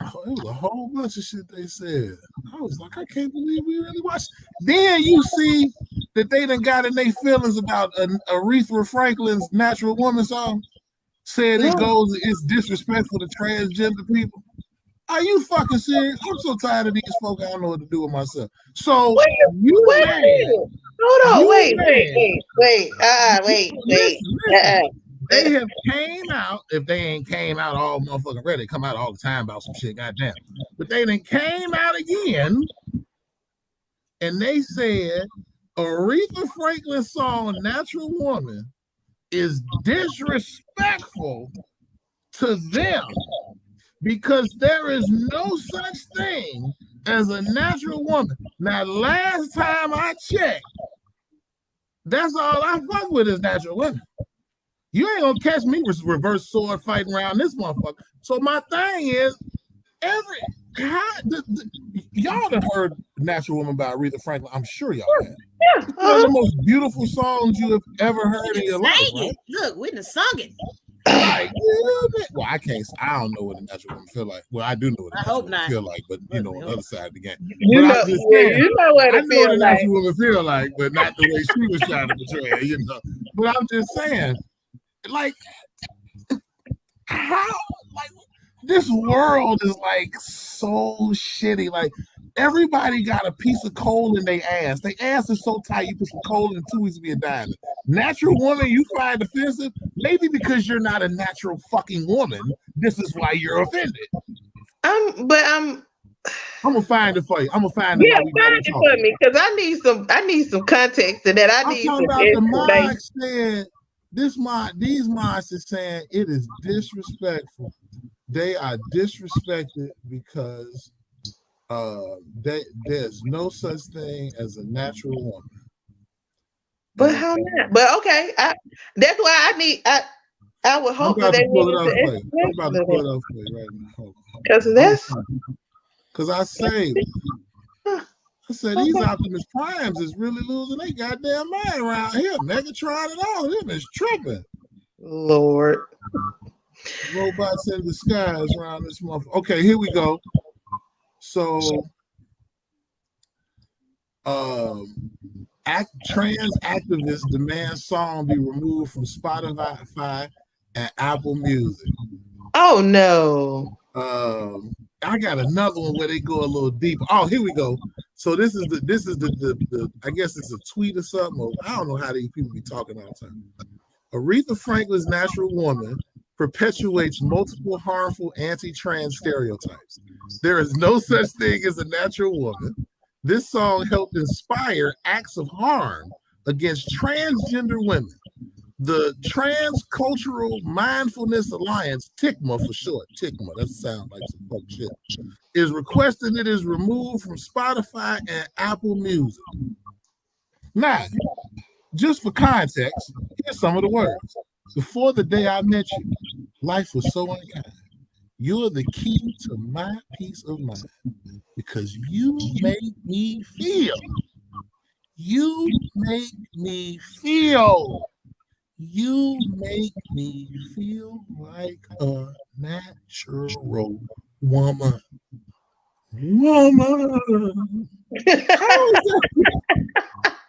was a whole bunch of shit they said. I was like, I can't believe we really watched. Then you see that they done got in their feelings about Aretha Franklin's Natural Woman song. Said it's disrespectful to transgender people. Are you fucking serious? I'm so tired of these folks. I don't know what to do with myself. So wait mad. Hold on, wait. Listen. They have came out, if they ain't came out all motherfucking ready, come out all the time about some shit, goddamn. But they done came out again, and they said Aretha Franklin's song Natural Woman is disrespectful to them because there is no such thing as a natural woman. Now, last time I checked, that's all I fuck with is natural women. You ain't gonna catch me reverse sword fighting around this motherfucker. So my thing is, y'all done heard Natural Woman by Aretha Franklin. I'm sure y'all have. Yeah. It's one of the most beautiful songs you have ever heard in your life. Right? Look, we done sung it. Like, well, I don't know what a natural woman feel like. Well, I do know what a natural woman feel like, but you know, on the other side of the game. You know, you know what it feels like. Natural woman feel like, but not the way she was trying to portray it, you know. But I'm just saying, like, how, like, this world is like so shitty. Like, everybody got a piece of coal in their ass. Their ass is so tight, you put some coal in 2 weeks to be a diamond. Natural woman, you find offensive, maybe because you're not a natural fucking woman. This is why you're offended. I'm gonna find it for you. I'm gonna find it. Yeah, find it for me because I need some context to that. I need some information. These mods are saying it is disrespectful. They are disrespected because there's no such thing as a natural woman. But how not? But okay, that's why I would hope that they pull it up for you. I'm about to pull it up for you right now. Because I say these Optimus Primes is really losing their goddamn mind around here. Megatron and all of them is tripping. Lord. Robots in disguise around this motherfucker. Okay, here we go. So, trans activists demand song be removed from Spotify and Apple Music. Oh no. I got another one where they go a little deeper. Oh, here we go. So this is the I guess it's a tweet or something. Or I don't know how these people be talking all the time. Aretha Franklin's Natural Woman perpetuates multiple harmful anti-trans stereotypes. There is no such thing as a natural woman. This song helped inspire acts of harm against transgender women. The Transcultural Mindfulness Alliance, TICMA for short, TICMA, that sounds like some fuck shit, is requesting it is removed from Spotify and Apple Music. Now, just for context, here's some of the words. Before the day I met you, life was so unkind. You're the key to my peace of mind because you make me feel. You make me feel. You make me feel like a natural woman.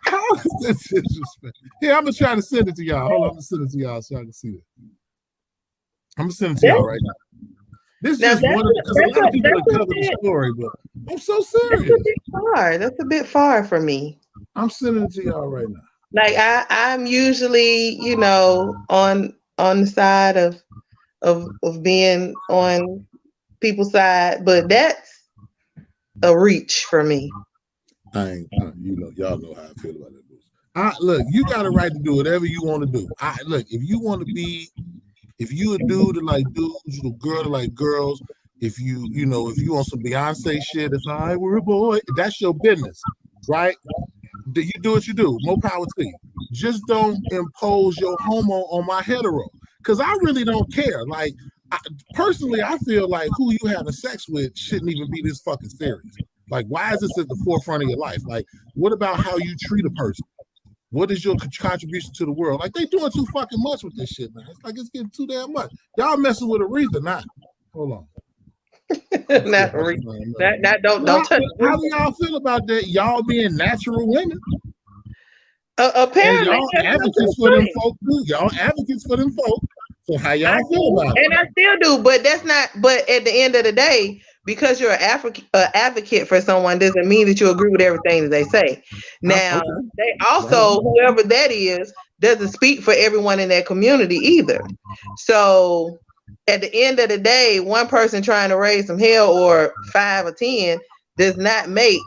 How is that disrespect? Here, I'm gonna try to send it to y'all. Hold on, I'm gonna send it to y'all so I can see it. I'm gonna send it to y'all right now. This is just one of because a lot of people have covered the story, but I'm so serious. That's a bit far for me. I'm sending it to y'all right now. Like I'm usually, you know, on the side of being on people's side, but that's a reach for me. Y'all know how I feel about that bullshit. Look, you got a right to do whatever you want to do. Look, if you want to be, if you a dude that like dudes, you a girl that like girls, if you want some Beyonce shit, it's all right, we're a boy. That's your business, right? You do what you do. More power to you. Just don't impose your homo on my hetero, because I really don't care. Like, personally, I feel like who you having sex with shouldn't even be this fucking serious. Like, why is this at the forefront of your life? Like, what about how you treat a person? What is your contribution to the world? Like, they doing too fucking much with this shit, man. It's like it's getting too damn much. Y'all messing with Aretha, not. Hold on. Not don't touch. How do y'all feel about that? Y'all being natural women. And Apparently, y'all advocates for them folk too. Y'all advocates for them folk. So how y'all feel about it? And I still do, but that's not. But at the end of the day, because you're an advocate for someone, doesn't mean that you agree with everything that they say. Now, they also, whoever that is, doesn't speak for everyone in that community either. So, at the end of the day, one person trying to raise some hell or 5 or 10 does not make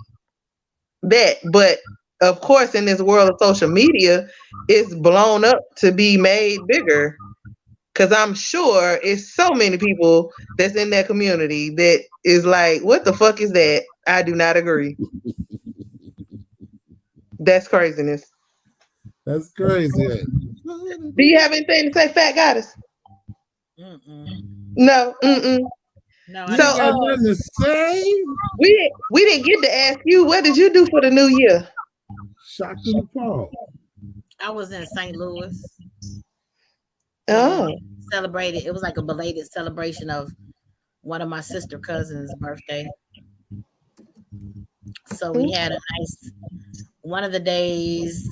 that. But of course, in this world of social media, it's blown up to be made bigger. Because I'm sure it's so many people that's in that community that is like, what the fuck is that? I do not agree. That's craziness. That's crazy. Do you have anything to say, Fat Goddess? No. No, You So got nothing to say? we didn't get to ask you, what did you do for the new year? Shocked in the fall. I was in St. Louis. Oh. Celebrated. It was like a belated celebration of one of my sister cousins' birthday. So we had a nice one of the days.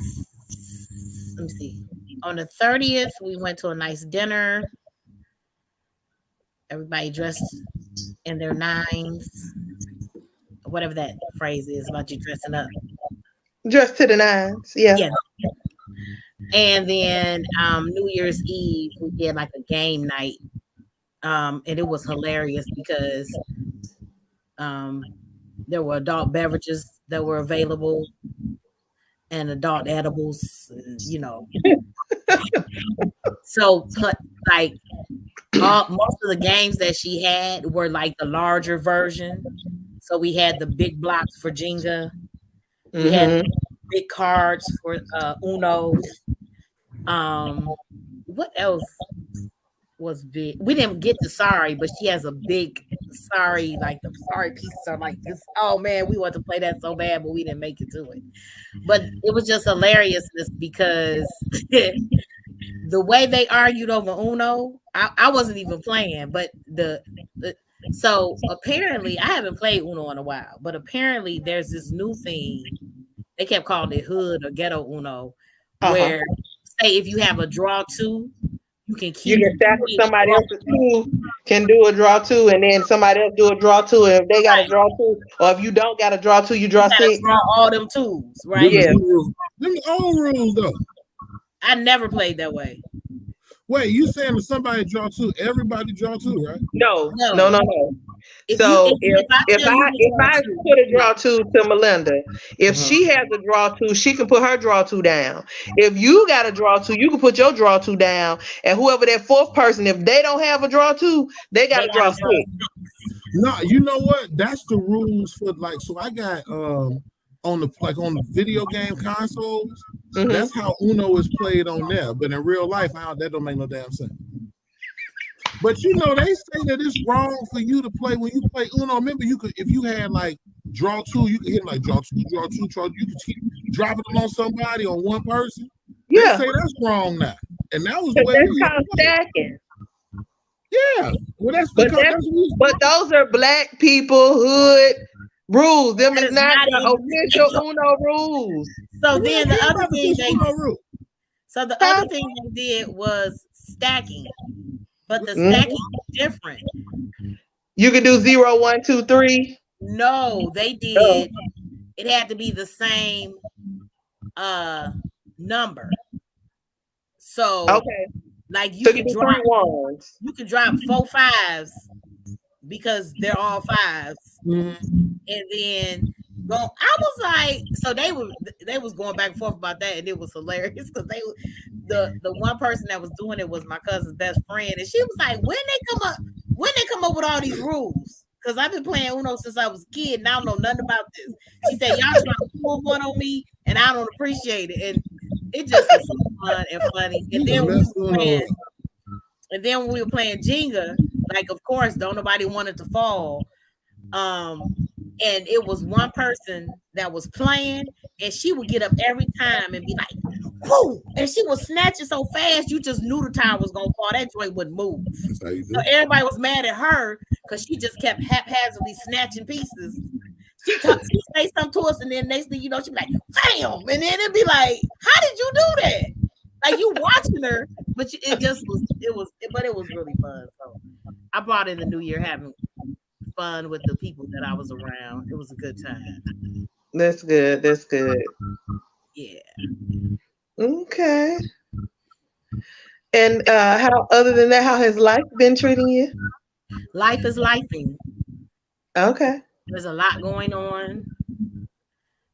Let me see. On the 30th, we went to a nice dinner. Everybody dressed in their nines, whatever that phrase is about you dressing up. Dressed to the nines, yeah. And then New Year's Eve, we did like a game night. And it was hilarious because there were adult beverages that were available and adult edibles, So, like, most of the games that she had were like the larger version. So we had the big blocks for Jenga. We had big cards for Uno. What else was big? We didn't get the sorry, but she has a big sorry, like the sorry pieces are like this. Oh man, we want to play that so bad, but we didn't make it to it. But it was just hilariousness because the way they argued over Uno, I wasn't even playing, but so apparently I haven't played Uno in a while, but apparently there's this new thing. They kept calling it hood or ghetto Uno, where say if you have a draw two, you can keep. You can stack with somebody else's two, can do a draw two, and then somebody else do a draw two, and if they got a draw two, or if you don't got a draw two, you draw six. Draw all them twos, right? Yeah. Them old rules though. I never played that way. Wait, you saying if somebody draw two, everybody draw two, right? No. If I put a draw two to Melinda, if she has a draw two, she can put her draw two down. If you got a draw two, you can put your draw two down. And whoever that fourth person, if they don't have a draw two, they got to draw six. No, you know what? That's the rules for so I got on the video game consoles. That's how Uno is played on there. But in real life, that don't make no damn sense. But they say that it's wrong for you to play when you play Uno. Remember, you could, if you had like draw two, you could hit like draw two. You could keep dropping them on somebody, on one person. Yeah, they say that's wrong now, and that was the way that's called stacking. Yeah, well, but those are black people hood rules. Them is not the official Uno rules. So then the other thing they did was stacking. But the stacking is different. You could do 0, 1, 2, 3. No, they did. It had to be the same number. So like you could drop 3 ones. You could drop 4 5s because they're all 5s. And then I was like, so they was going back and forth about that, and it was hilarious because the one person that was doing it was my cousin's best friend, and she was like, when they come up with all these rules? Because I've been playing Uno since I was a kid, and I don't know nothing about this. She said, y'all trying to pull one on me, and I don't appreciate it, and it just was so fun and funny. And then when we were playing Jenga, like of course, don't nobody wanted to fall. And it was one person that was playing, and she would get up every time and be like, whoo! And she was snatching so fast, you just knew the tire was gonna fall. That joint wouldn't move. So everybody was mad at her because she just kept haphazardly snatching pieces. She say something to us, and then next thing you know, she'd be like, "Bam!" And then it'd be like, "How did you do that?" Like you watching her, but it was really fun. So I brought in the new year having fun with the people that I was around. It was a good time. That's good. That's good. Yeah. Okay. And how? Other than that, how has life been treating you? Life is lifing. Okay. There's a lot going on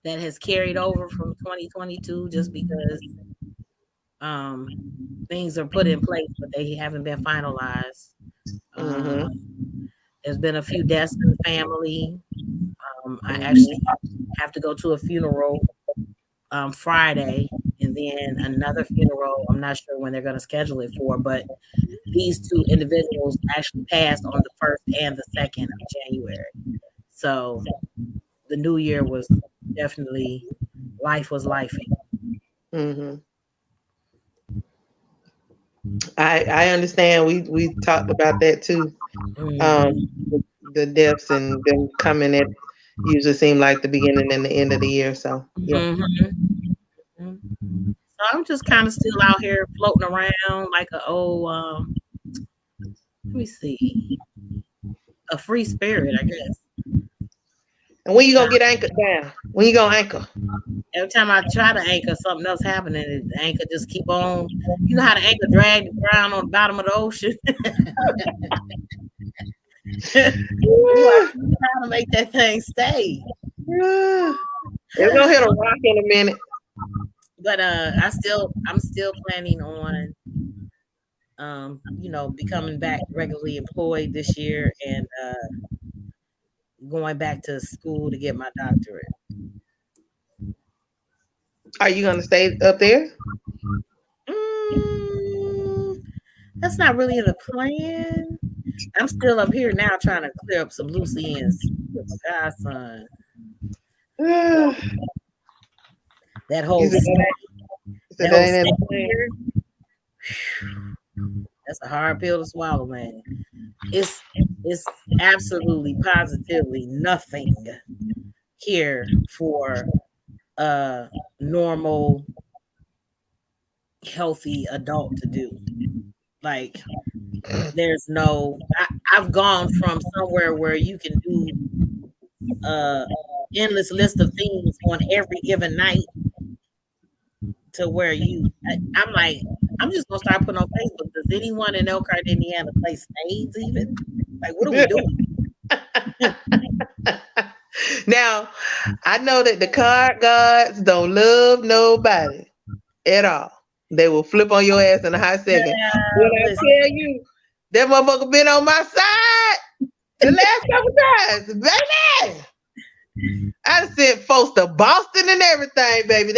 that has carried over from 2022 just because things are put in place, but they haven't been finalized. There's been a few deaths in the family. I actually have to go to a funeral Friday, and then another funeral. I'm not sure when they're going to schedule it for, but these two individuals actually passed on the 1st and the 2nd of January. So the new year was definitely, life was lifing. I understand. We talked about that too. The deaths and them coming at usually seem like the beginning and the end of the year. So yeah. So I'm just kind of still out here floating around like a old let me see, a free spirit, I guess. And when you gonna get anchored down? When you gonna anchor? Every time I try to anchor, something else happening. And the anchor just keep on. You know how the anchor drag the ground on the bottom of the ocean? Trying to make that thing stay. It's gonna hit a rock in a minute. But I'm still planning on becoming back regularly employed this year and going back to school to get my doctorate. Are you gonna stay up there? That's not really in the plan. I'm still up here now trying to clear up some loose ends with my godson. That whole that's a hard pill to swallow, man. It's absolutely positively nothing here for a normal healthy adult to do. Like there's no I've gone from somewhere where you can do endless list of things on every given night to where I'm like, I'm just gonna start putting on Facebook. Does anyone in Elkhart, Indiana play spades even? Like, what are we doing? Now, I know that the card gods don't love nobody at all. They will flip on your ass in a hot second. When I tell you, that motherfucker been on my side the last couple times, baby. I done sent folks to Boston and everything, baby.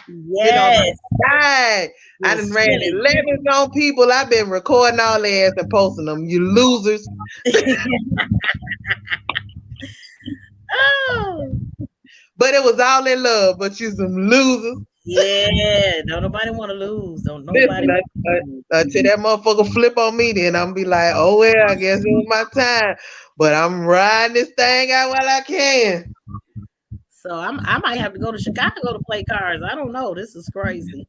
Yes. I done ran 11 on people. I've been recording all their ass and posting them. You losers. Oh. But it was all in love, but you some losers. Yeah, don't nobody want to lose. Don't nobody. Until that motherfucker flip on me, then I'm be like, oh well, I guess it was my time. But I'm riding this thing out while I can. So I might have to go to Chicago to play cards. I don't know. This is crazy.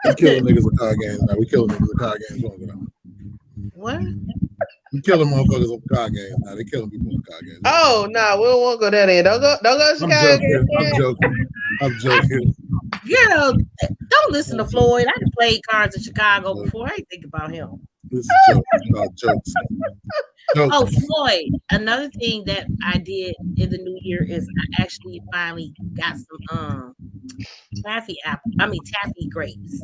We killing niggas with card games now. We killing niggas with card games. What? You killing motherfuckers with card games now. They killing people with card games. Oh no, we don't want to go that in. Don't go to Chicago. I'm joking. Girl, don't listen to Floyd. I done played cards in Chicago before. I ain't think about him. This is jokes. No, Oh, Floyd. Another thing that I did in the new year is I actually finally got some taffy grapes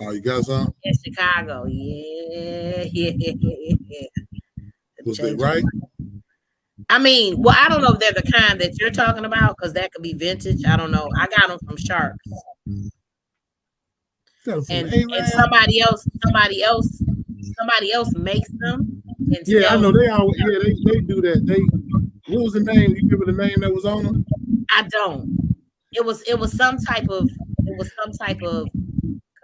oh, you got some? in Chicago. Yeah, yeah. Was they Changing. right? I mean, well, I don't know if they're the kind that you're talking about because that could be vintage. I don't know. I got them from Sharks, Got them from and the and Arab. somebody else makes them and Yeah, I sells know them. they always. Yeah, they do that. What was the name? You remember the name that was on them? I don't. It was some type of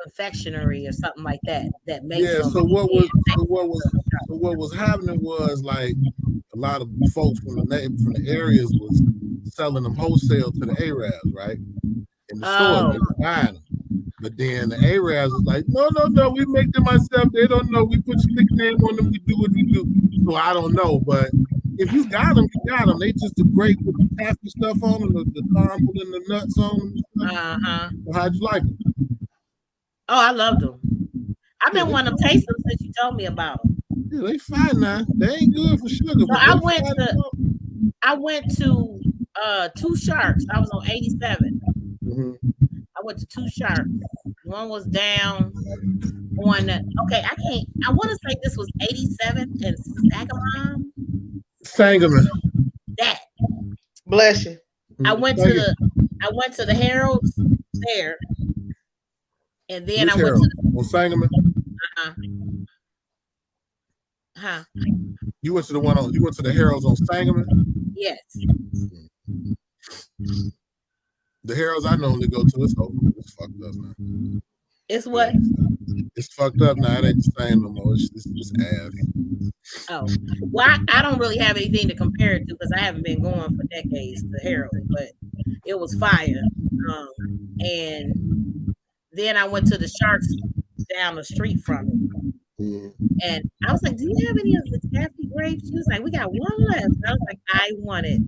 confectionery or something like that makes Yeah. them. So what was happening was like a lot of folks from the areas was selling them wholesale to the Arabs, right? In the stores, Oh, they was buying them. But then the Arabs was like, no, we make them ourselves. They don't know. We put stick name on them. We do what we do. So I don't know. But if you got them, you got them. They just the great with the taffy stuff on them, the caramel and the nuts on them and stuff. So how'd you like them? Oh, I loved them. I've Yeah, been wanting to taste them since you told me about them. yeah, they fine now. They ain't good for sugar, So but they fine enough. I went to two Sharks. I was on 87. Mm-hmm. I went to two Sharks. One was down on okay, I want to say this was 87 and Sagamon. Sangerman. That Bless you. I Mm-hmm. went to the I went to the Heralds there, and then Which I went Harold? to the On Sangerman? uh, huh. You went to the Heralds on Sangerman? Yes. The Heralds I normally go to, it's over. It's fucked up now. It's what? It's fucked up now. It ain't the same no more. It's just ass. Oh, well, I don't really have anything to compare it to because I haven't been going for decades to Herald, but it was fire. And then I went to the Sharks down the street from it, and I was like, "Do you have any of the taffy grapes?" She was like, "We got one left." And I was like, "I want it."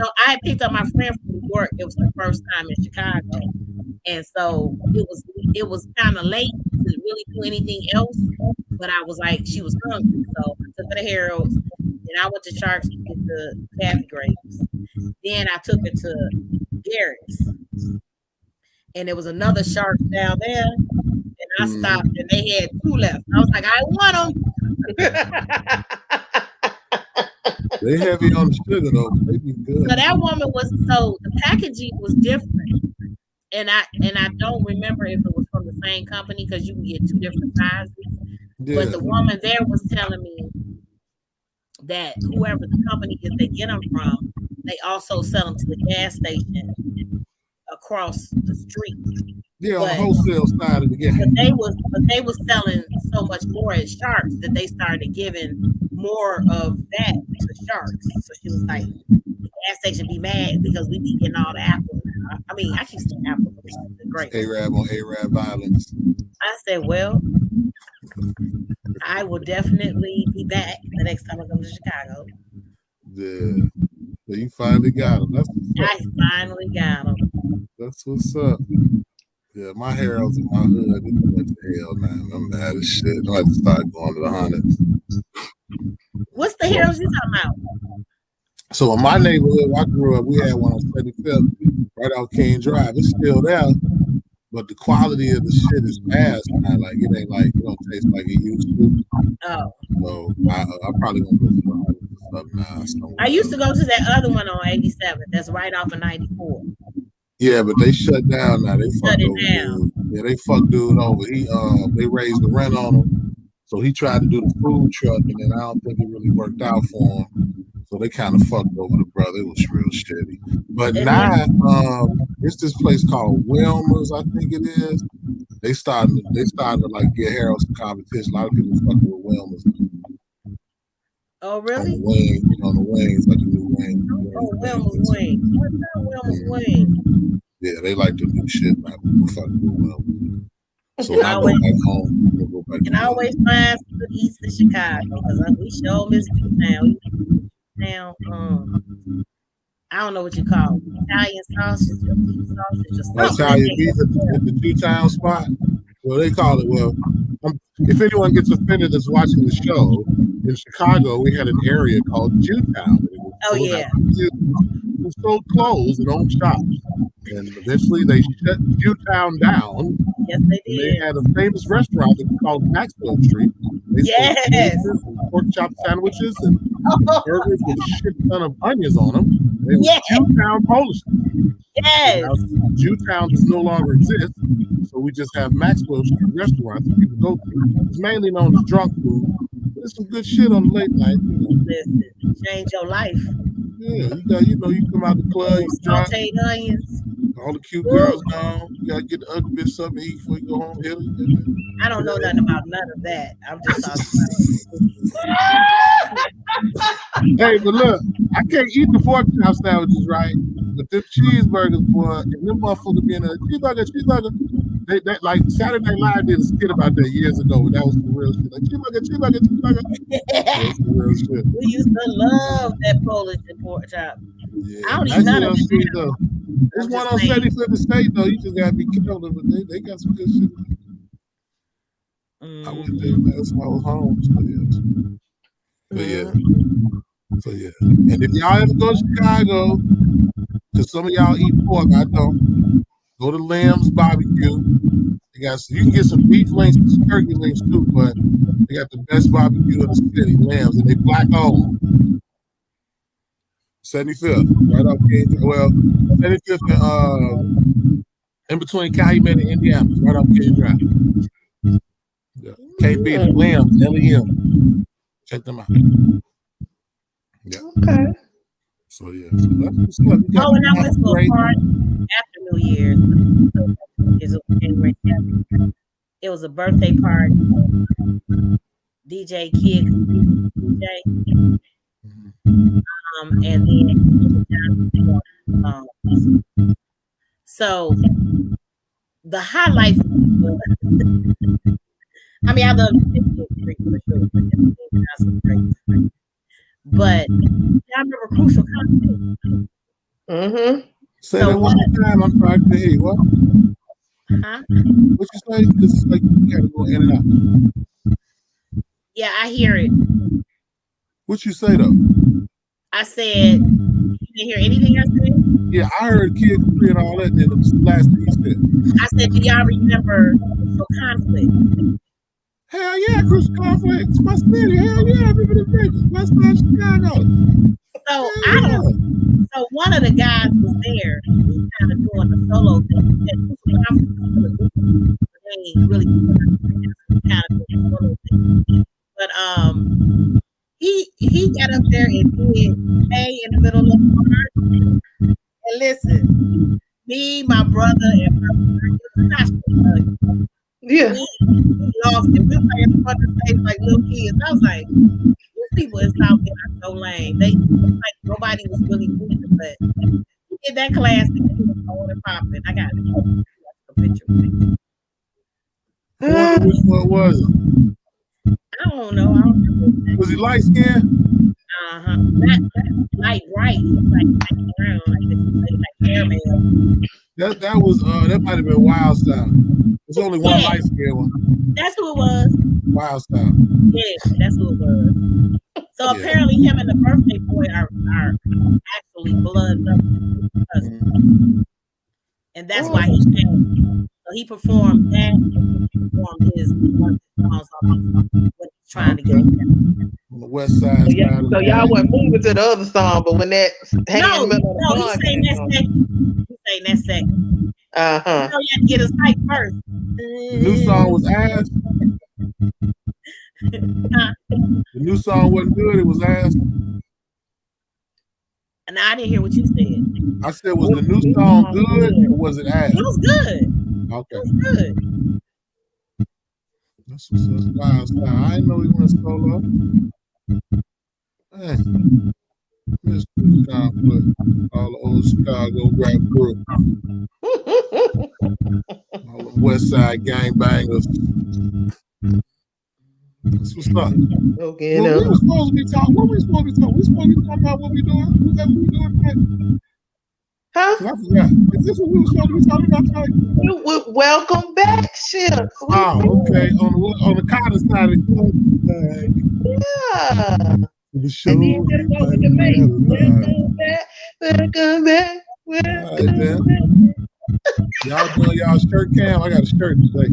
So I had picked up my friend from New York. It was her first time in Chicago, and so it was kind of late to really do anything else. But I was like, she was hungry, so I took her to Harold's. Then I went to Sharks to get the taffy grapes. Then I took her to Garrett's, and there was another Sharks down there. And I stopped, and they had two left. I was like, I want them. They heavy on the sugar though, but they be good. So that woman was the packaging was different, and I don't remember if it was from the same company because you can get two different sizes. Yeah. But the woman there was telling me that whoever the company is they get them from, they also sell them to the gas station across the street. Yeah, on the wholesale side of the game. But they was selling so much more at Sharks that they started giving more of that to Sharks. So she was like, the gas station be mad because we be getting all the apples. I mean, I keep saying apples, but the grapes. Arab on Arab violence. I said, well, I will definitely be back the next time I come to Chicago. Yeah. So you finally got them. I finally got them. That's what's up. Yeah, my Heralds in my hood, they went to hell, man. I'm mad as shit. I had to start going to the hundreds. What's the Heralds you talking about? So in my neighborhood, where I grew up, we had one on 75th, right out King Drive. It's still there, but the quality of the shit is ass, man. Like it ain't like it don't taste like it used to. Oh. So I probably gonna go to the hundreds and stuff now. I used to go to that other one on 87. That's right off of 94. Yeah, but they shut down now. They fucked over dude. Yeah, they fucked dude over. They raised the rent on him. So he tried to do the food truck, and then I don't think it really worked out for him. So they kind of fucked over the brother. It was real shitty. But now, it's this place called Wilmer's, I think it is. They started to like get Harold's competition. A lot of people fucking with Wilmer's. Oh, really? On the wings, like the new wing. Oh, Wilmer's wing. What's that Wilmer's wing? Yeah, they like the new shit, man. People fucking with Wilmer's. So when I go back home, I'm gonna go back. You can always find some good eats in Chicago because we sure miss Q-Town. Now, I don't know what you call it. Italian sausage or beef sausage or something. Italian beef at the Q-Town spot. Well, they call it. Well, If anyone gets offended that's watching the show, in Chicago, we had an area called Jewtown. It was Oh full of yeah. African Jews who sold clothes and owned shops. And eventually they shut Jewtown down. Yes, they And they did. had a famous restaurant that was called Maxwell Street. They sold Yes. sandwiches and pork chop sandwiches and Oh, burgers with a shit ton of onions on them. They were yes. Jewtown Polish. So Yes. now Jewtown does no longer exist. So we just have Maxwell Street restaurants that people go to. It's mainly known as drunk food. But there's some good shit on the late night, you know. Listen, change your life. Yeah, you come out the club, you drunk, Sauteed onions. all the cute girls gone. You gotta get the ugly bitch something to eat before you go home. Hit her. I don't know nothing about none of that. I'm just talking Hey, but look, I can't eat the pork chop sandwiches, right? But them cheeseburgers, boy, and them motherfuckers being a cheeseburger. They like Saturday Night Live did a skit about that years ago, but that was some real shit. Like cheeseburger. That's some real shit. We used to love that Polish and pork chop. Yeah, I don't eat none of it. it. Though. There's I'm one just on saying. 75th State though. You just gotta be careful, but they got some good shit. I went there last time I was home. So yeah. And if y'all ever go to Chicago, because some of y'all eat pork, I don't. Go to Lamb's Barbecue. You can get some beef links, some turkey links too, but they got the best barbecue in the city, Lamb's, and they black owned. 75th, right off King. Well, 75th in between Calumet and Indiana, right off King Drive. Yeah. Can't beat it. Lamb's, LEM. Check them out. Yeah. Okay. So yeah. That's what's up. And I went to a party after New Year's. It was a birthday party. DJ Kid DJ. And then so the highlights. I mean, I love for sure, but I remember Crucial Content. Say that one more time. I'm trying to hear you. What? Huh? What you say? Because it's like you gotta go in and out. Yeah, I hear it. What you say though? I said, you didn't hear anything I said? Yeah, I heard Kid Capri and all that, and it was the last thing you said. I said, do y'all remember Crucial Conflict? Hell yeah, Crucial Conflict. It's my city. Hell yeah, I remember the Vegas. West Side Chicago. So So one of the guys was there. He kind of doing a solo thing. He said Crucial Conflict was really good. They ain't really kind of doing a solo thing. But he got up there and did hey in the middle of the park. And listen, me, my brother, and my yeah. we lost it. We were like in front of the stage like little kids. I was like, these people in South Bend are so lame. They like nobody was really doing it, but he did that class and he was on and popping. I got a picture. I wonder which one was it? I don't know. I don't know. Was he light skinned? Not light bright. He was like brown, like caramel. That was that might have been Wild Style. There's only one light skinned one. That's who it was. Wild Style. Yeah, that's who it was. So apparently him and the birthday boy are actually blood cousins. And that's why he came. So he performed that and he performed his songs what he's trying to get on the west side. So y'all wasn't moving to the other song, but when that he sang that second. You know, you had to get his mic first. The new song was ass. The new song wasn't good. It was ass. And I didn't hear what you said. I said, was the new song good or was it ass? It was good. Okay. It was good. That's what's up. Wow, I didn't know he went solo. Man. Miss Conflict. All the old Chicago rap group. All the West Side gangbangers. That's what's up. Okay, we were supposed to be talking. What we supposed to be talking? We supposed to be talking about what we doing. Was that what we doing? Huh? I forgot. Is this what we were supposed to be talking about tonight? Welcome back, Ships. Oh, okay. On the Carter side of the Yeah. the And then show. you gotta go with the main. Welcome back. All right, Welcome then. back. Y'all doing y'all shirt cam? I got a shirt today.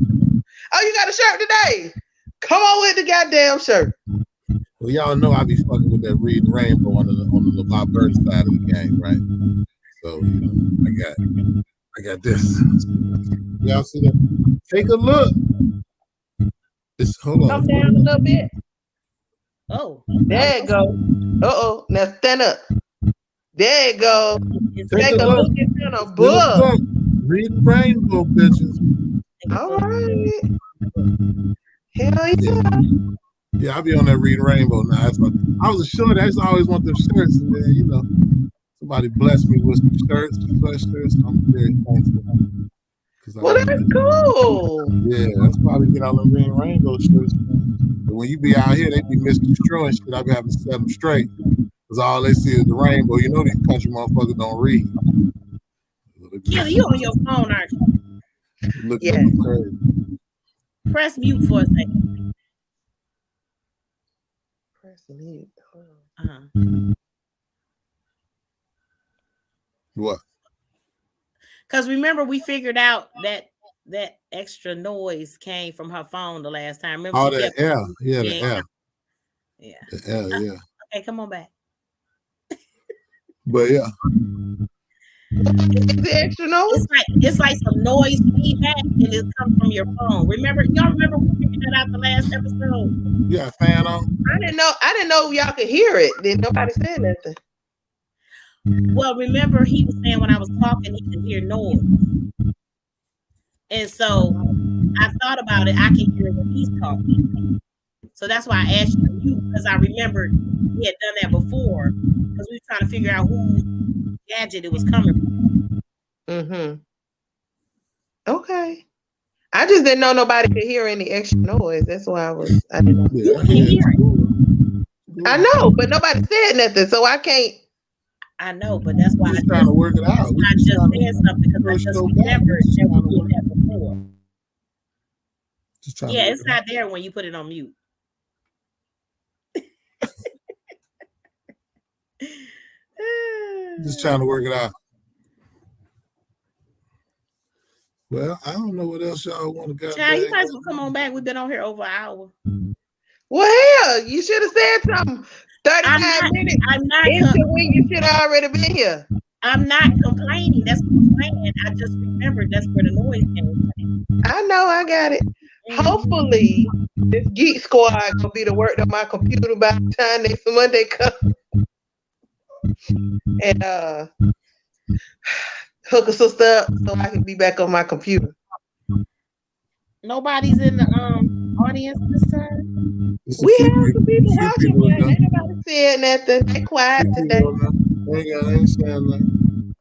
Oh, you got a shirt today? Come on with the goddamn shirt. Well, y'all know I be fucking with that Reading Rainbow on the LeVar Burton side of the game, right? So I got this. Y'all see that? Take a look. Hold on. Come down a little bit. Oh, There you go. Uh-oh. Now stand up. There you go. Take a look into the book. Reading Rainbow, bitches. All right. Hell yeah. Yeah, I'll be on that Reading Rainbow now. I was a short. I used to always want them shirts, and then somebody blessed me with some shirts, sweatshirts. I'm very thankful. Well, that's cool. Yeah, that's why we get all them Reading Rainbow shirts. But when you be out here, they be misconstruing shit. I be having to set them straight. Because all they see is the rainbow. You know these country motherfuckers don't read. Kelly, you on your phone, aren't you? Looking at me crazy. Press mute for a second. Press mute. What? Because remember, we figured out that extra noise came from her phone the last time. Remember, oh, the L. Yeah, the L. Yeah. The L, yeah. Okay, come on back. But yeah. The extra noise? It's like some noise feedback, and it comes from your phone. Y'all remember we figured that out the last episode? You got a fan on? I didn't know y'all could hear it. Then nobody said nothing. Well, remember he was saying when I was talking, he could hear noise. And so I thought about it. I can hear when he's talking. So that's why I asked you, because I remembered he had done that before, because we were trying to figure out whose gadget it was coming from. Mm-hmm. Okay. I just didn't know nobody could hear any extra noise. That's why I didn't know. You can hear it. I know, but nobody said nothing, so I can't. I know, but that's why I'm just trying to work it out. I just said something because I just remembered that we did that before. Yeah, it's not there when you put it on mute. Just trying to work it out. Well, I don't know what else y'all want to get. Child, you might as well come on back. We've been on here over an hour. Well, hell, you should have said something 35 minutes into when you should have already been here. I'm not complaining. That's what I'm saying. I just remembered that's where the noise came from. I know, I got it. Hopefully, this Geek Squad gonna be to work on my computer by the time next Monday comes. And hook a sister up so I can be back on my computer. Nobody's in the audience this time. We have some people watching, but ain't nobody said nothing. They quiet today. Ain't saying nothing.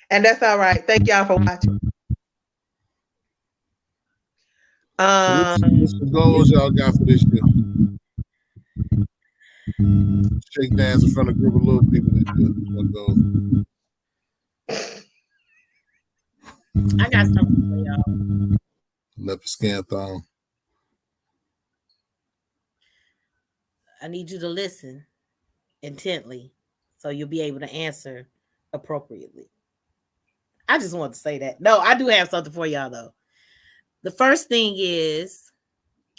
And that's all right. Thank y'all for watching. What's the goals y'all got for this year? Shake dance in front of a group of little people this year. I got something for y'all. Leopard skin thong. I need you to listen intently so you'll be able to answer appropriately. I just want to say that. No, I do have something for y'all though. The first thing is,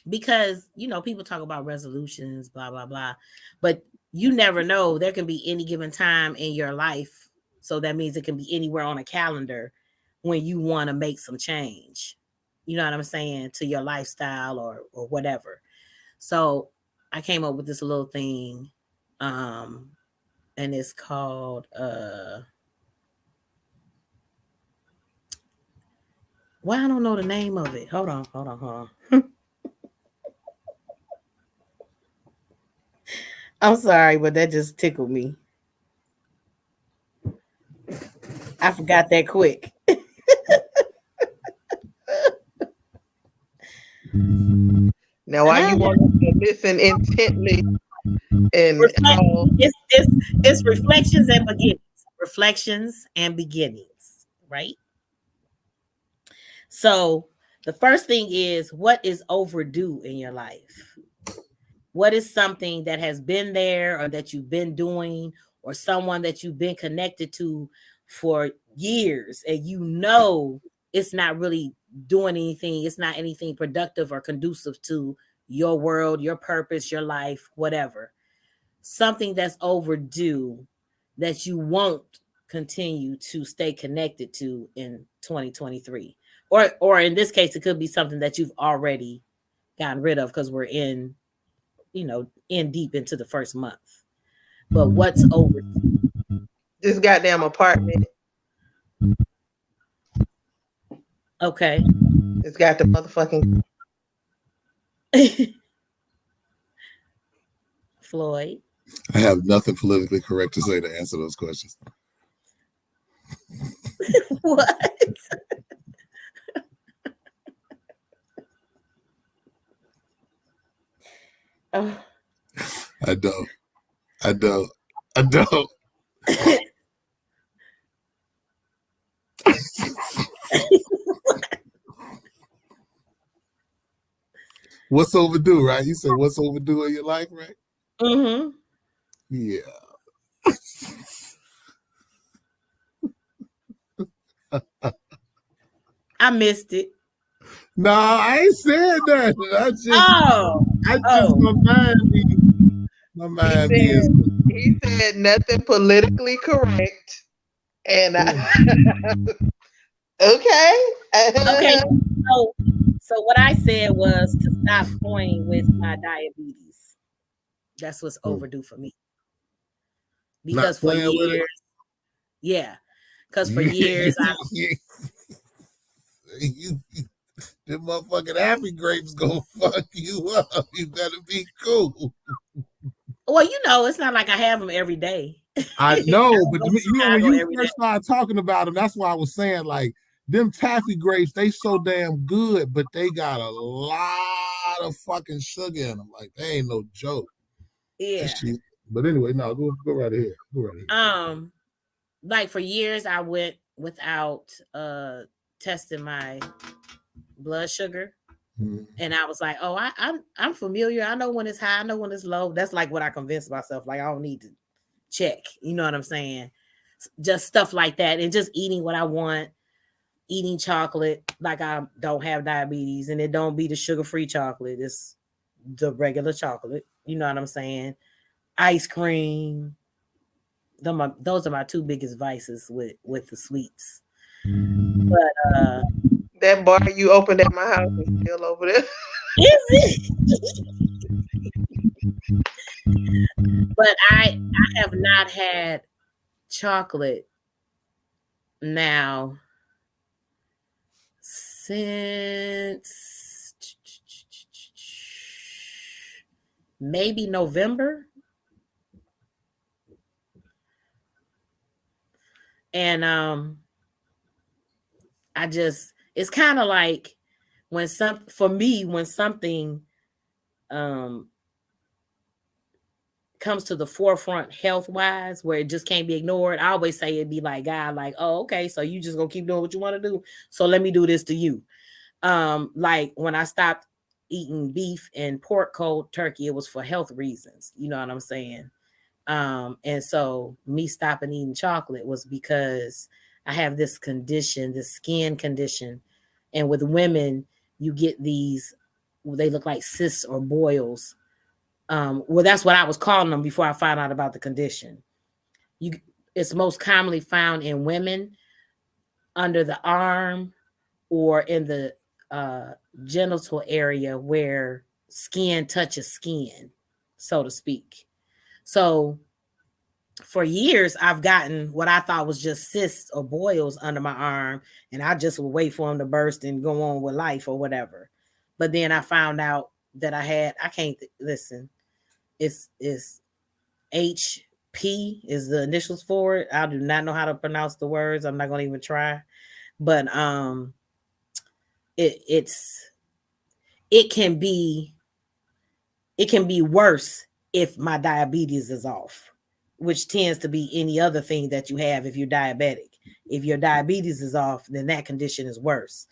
because people talk about resolutions, blah blah blah, but you never know. There can be any given time in your life, so that means it can be anywhere on a calendar when you want to make some change. You know what I'm saying, to your lifestyle or whatever. So I came up with this little thing, and it's called well, I don't know the name of it. Hold on. I'm sorry, but that just tickled me. I forgot that quick. Now, why you want to listen intently and Reflect. how It's reflections and beginnings. Reflections and beginnings. Right. So the first thing is, what is overdue in your life? What is something that has been there or that you've been doing, or someone that you've been connected to for years and you know it's not really doing anything, it's not anything productive or conducive to your world, your purpose, your life, whatever. Something that's overdue that you won't continue to stay connected to in 2023. Or in this case, it could be something that you've already gotten rid of because we're in, in deep into the first month. But what's over? this goddamn apartment, Okay. it's got the motherfucking Floyd. I have nothing politically correct to say to answer those questions. What? Oh. I don't. I don't. I don't. What's overdue, right? You said what's overdue in your life, right? Mm-hmm. Yeah. I missed it. No, I ain't said that. Oh. I just Oh. my he mind be is. said he said nothing politically correct. And okay. Okay. So what I said was to stop toying with my diabetes. That's what's overdue for me. Not Because for playing with years, yeah. Because for years I it. The motherfucking happy grapes gonna fuck you up. You better be cool. well, it's not like I have them every day. I I know, don't but go to when Chicago you every day. first started talking about them, that's why I was saying like them taffy grapes, they so damn good, but they got a lot of fucking sugar in them. Like they ain't no joke. Yeah. But anyway, no, go right ahead. Go right ahead. Like for years I went without testing my blood sugar. Mm-hmm. And I was like, oh, I'm familiar. I know when it's high, I know when it's low. That's like what I convinced myself. Like I don't need to check. You know what I'm saying? Just stuff like that. And just eating what I want, eating chocolate, like I don't have diabetes, and it don't be the sugar-free chocolate. It's the regular chocolate. You know what I'm saying? Ice cream. Those are my two biggest vices with the sweets. But that bar you opened at my house is still over there. is it? But I have not had chocolate now since maybe November. And I just it's kind of like when something um comes to the forefront health wise where it just can't be ignored. I always say it'd be like God, like, oh, okay, so you just gonna keep doing what you want to do. So let me do this to you. Like when I stopped eating beef and pork cold turkey, it was for health reasons. You know what I'm saying? And so me stopping eating chocolate was because I have this condition, this skin condition. And with women, you get these, they look like cysts or boils. Well, that's what I was calling them before I found out about the condition. You, it's most commonly found in women under the arm or in the genital area where skin touches skin, so to speak. So for years, I've gotten what I thought was just cysts or boils under my arm, and I just would wait for them to burst and go on with life or whatever. But then I found out that I can't listen. It's HP is the initials for it. I do not know how to pronounce the words. I'm not going to even try. But it's it can be worse if my diabetes is off, which tends to be any other thing that you have if you're diabetic. If your diabetes is off, then that condition is worse.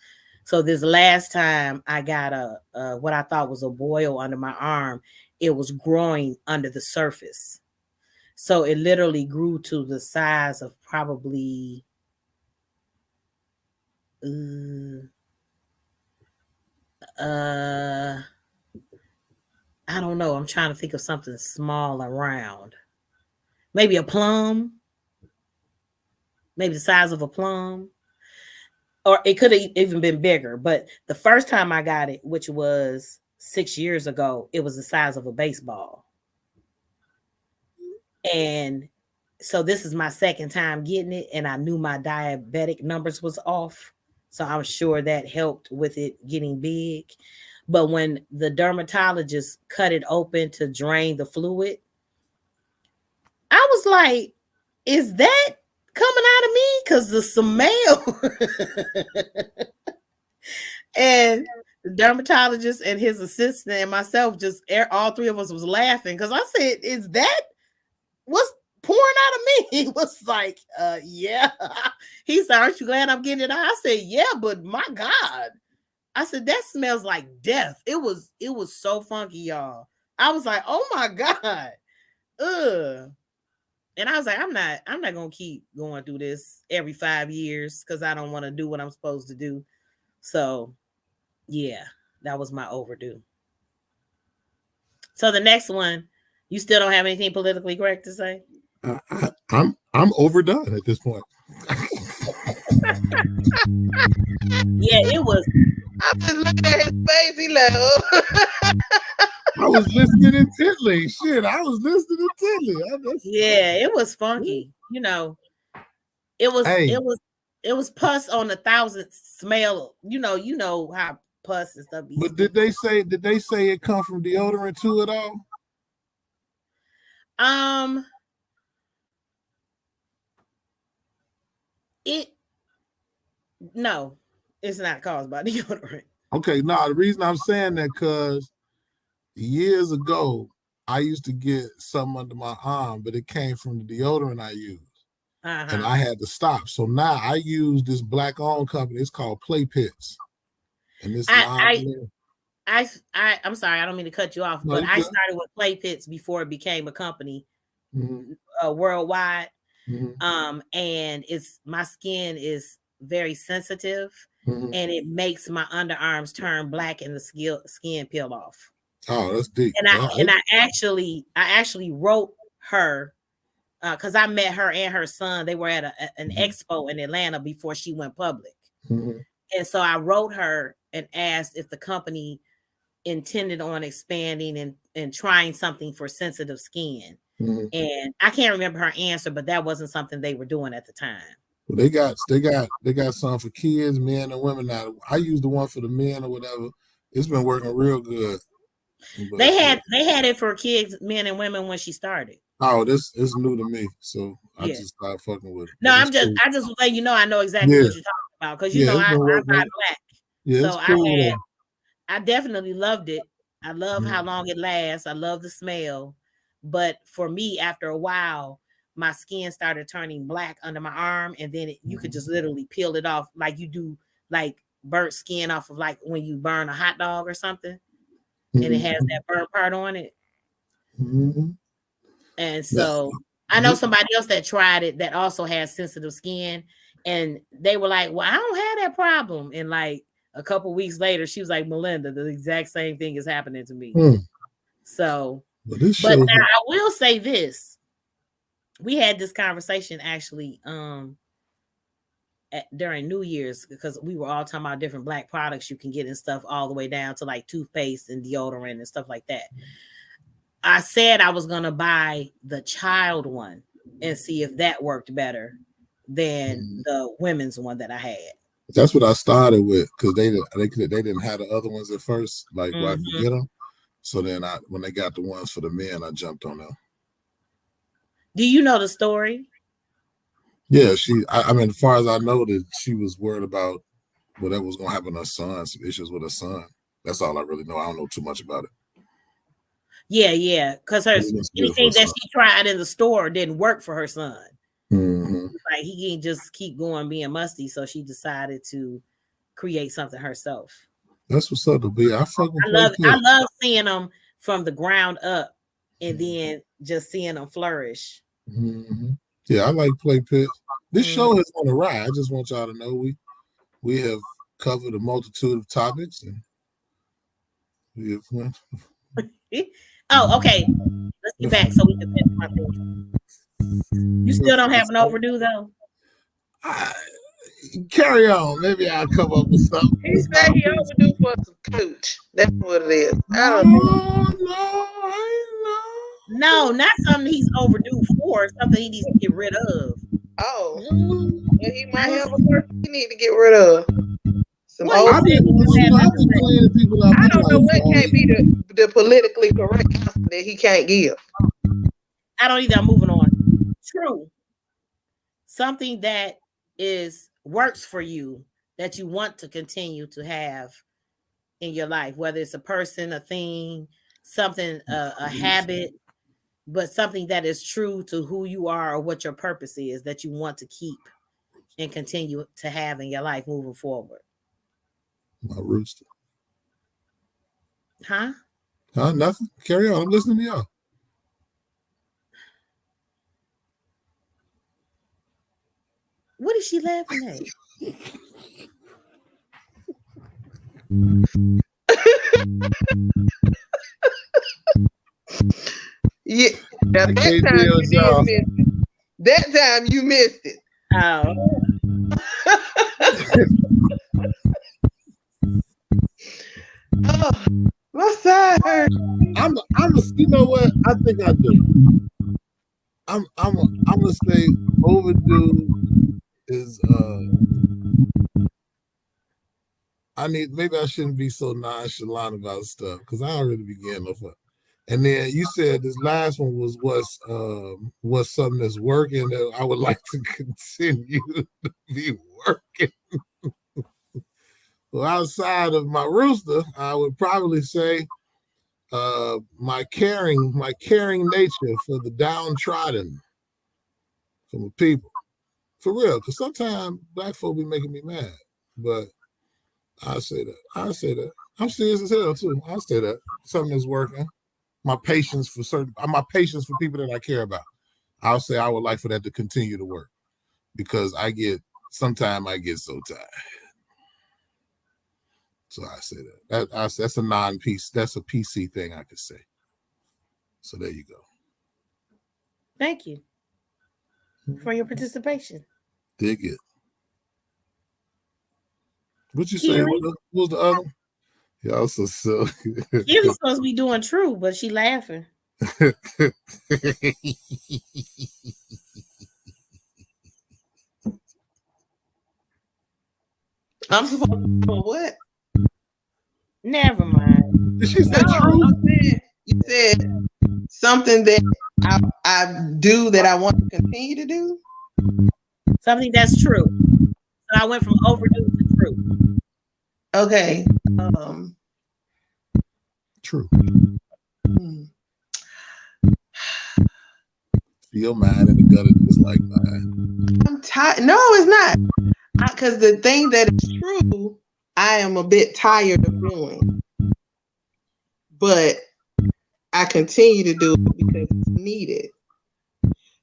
So this last time I got a what I thought was a boil under my arm, it was growing under the surface. So it literally grew to the size of probably uh, uh I don't know. I'm trying to think of something small around. Maybe a plum, maybe the size of a plum. Or it could have even been bigger. But the first time I got it, which was 6 years ago, it was the size of a baseball. And so this is my second time getting it, and I knew my diabetic numbers was off. So I'm sure that helped with it getting big. But when the dermatologist cut it open to drain the fluid, I was like, is that coming out of me? Because the smell. And the dermatologist and his assistant and myself, just all three of us was laughing because I said, is that what's pouring out of me? He was like, yeah. He said, aren't you glad I'm getting it out? I said, yeah, but my God. I said, that smells like death. It was so funky, y'all. I was like, oh my God. Ugh. And I was like, I'm not gonna keep going through this every 5 years because I don't want to do what I'm supposed to do. So yeah, that was my overdue. So the next one, you still don't have anything politically correct to say? I'm overdone at this point. Yeah, it was. I'm just looking at his face. He like, oh. I was listening intently. Shit, I was listening intently. Yeah, it was funky. It was Hey, it was pus on the thousandth smell. You know how pus and stuff be. but did they say it come from deodorant too at all? It no, it's not caused by deodorant. Okay, no, the reason I'm saying that because years ago I used to get something under my arm, but it came from the deodorant I used. And I had to stop. So now I use this black-owned company. It's called Play Pits. And this I'm sorry, I don't mean to cut you off, No, but I good. started with Play Pits before it became a company worldwide. And my skin is very sensitive, and it makes my underarms turn black and the skin peel off. Oh, that's deep. And I actually wrote her because I met her and her son. They were at an expo in Atlanta before she went public. And so I wrote her and asked if the company intended on expanding and trying something for sensitive skin. And I can't remember her answer, but that wasn't something they were doing at the time. Well, they got some for kids, men and women. Now I use the one for the men or whatever. It's been working real good. But they had it for kids, men and women when she started. Oh, this is new to me, so I just started fucking with it. No, I just let you know I know exactly what you're talking about because I buy black. Yeah, so it's cool. I definitely loved it. I love how long it lasts. I love the smell. But for me, after a while, my skin started turning black under my arm, and then you could just literally peel it off like you do, like burnt skin off of like when you burn a hot dog or something, and it has that burnt part on it. And so I know somebody else that tried it that also has sensitive skin, and they were like, "Well, I don't have that problem." And like a couple weeks later, she was like, "Melinda, the exact same thing is happening to me." So, but now I will say this: we had this conversation actually during New Year's because we were all talking about different black products you can get and stuff, all the way down to like toothpaste and deodorant and stuff like that. I said I was going to buy the child one and see if that worked better than the women's one that I had. That's what I started with because they didn't have the other ones at first, like where I could get them. So then when they got the ones for the men, I jumped on them. Do you know the story? Yeah, I mean, as far as I know, that she was worried about whatever was going to happen to her son, some issues with her son. That's all I really know. I don't know too much about it. Yeah. Because her He must get it for anything his that son. she tried in the store didn't work for her son. Mm-hmm. Like he can't just keep going being musty, so she decided to create something herself. That's what's up to be. I fucking play I pit. love seeing them from the ground up, and then just seeing them flourish. Mm-hmm. Yeah, I like play pit. This Mm. show has on a ride. I just want y'all to know we have covered a multitude of topics, and we have went. Oh, okay. Let's get back so we can finish my thing. You still don't have an overdue though. I, carry on. Maybe I'll come up with something. He said he overdue for some cooch. That's what it is. I No, don't know. No, not something he's overdue for. Something he needs to get rid of. Oh, no. well, he might have a person he need to get rid of. Some Well, he old I've said been, he people. don't have I've nothing been to say. cleaning people up I don't know anyway what for can't be the politically correct answer that he can't give. I don't either. I'm moving on. True. Something that is works for you that you want to continue to have in your life, whether it's a person, a thing, something, a habit, but something that is true to who you are or what your purpose is that you want to keep and continue to have in your life moving forward. my rooster. Huh? Huh? Nothing. Carry on. I'm listening to y'all. What is she laughing at? Yeah, now I that can't time deal you with did y'all. miss it. That time you missed it. Oh, Oh, my side hurt. You know what? I think I do. I'm gonna say overdue is maybe I shouldn't be so nonchalant about stuff because I already began no fun. And then you said this last one was what's something that's working that I would like to continue to be working. Well, outside of my rooster, I would probably say my caring nature for the downtrodden, for the people. For real, because sometimes black folk be making me mad. But I say that. I say that. I'm serious as hell too. I say that. Something is working. My patience for people that I care about. I'll say I would like for that to continue to work because sometimes I get so tired. So I say that. That's a non-piece. That's a PC thing I could say. So there you go. thank you for your participation. Dig it. What you say? Kiri, What was the other one? Y'all so silly. Kiri's supposed to be doing true, but she laughing. I'm supposed to know what? Never mind. Did she say No, true? you said something that I do that I want to continue to do. Something that's true. So I went from overdue to true. Okay. True. Hmm. Your mind in the gutter just like mine. I'm tired. No, it's not. Because the thing that is true, I am a bit tired of doing. But I continue to do it because it's needed,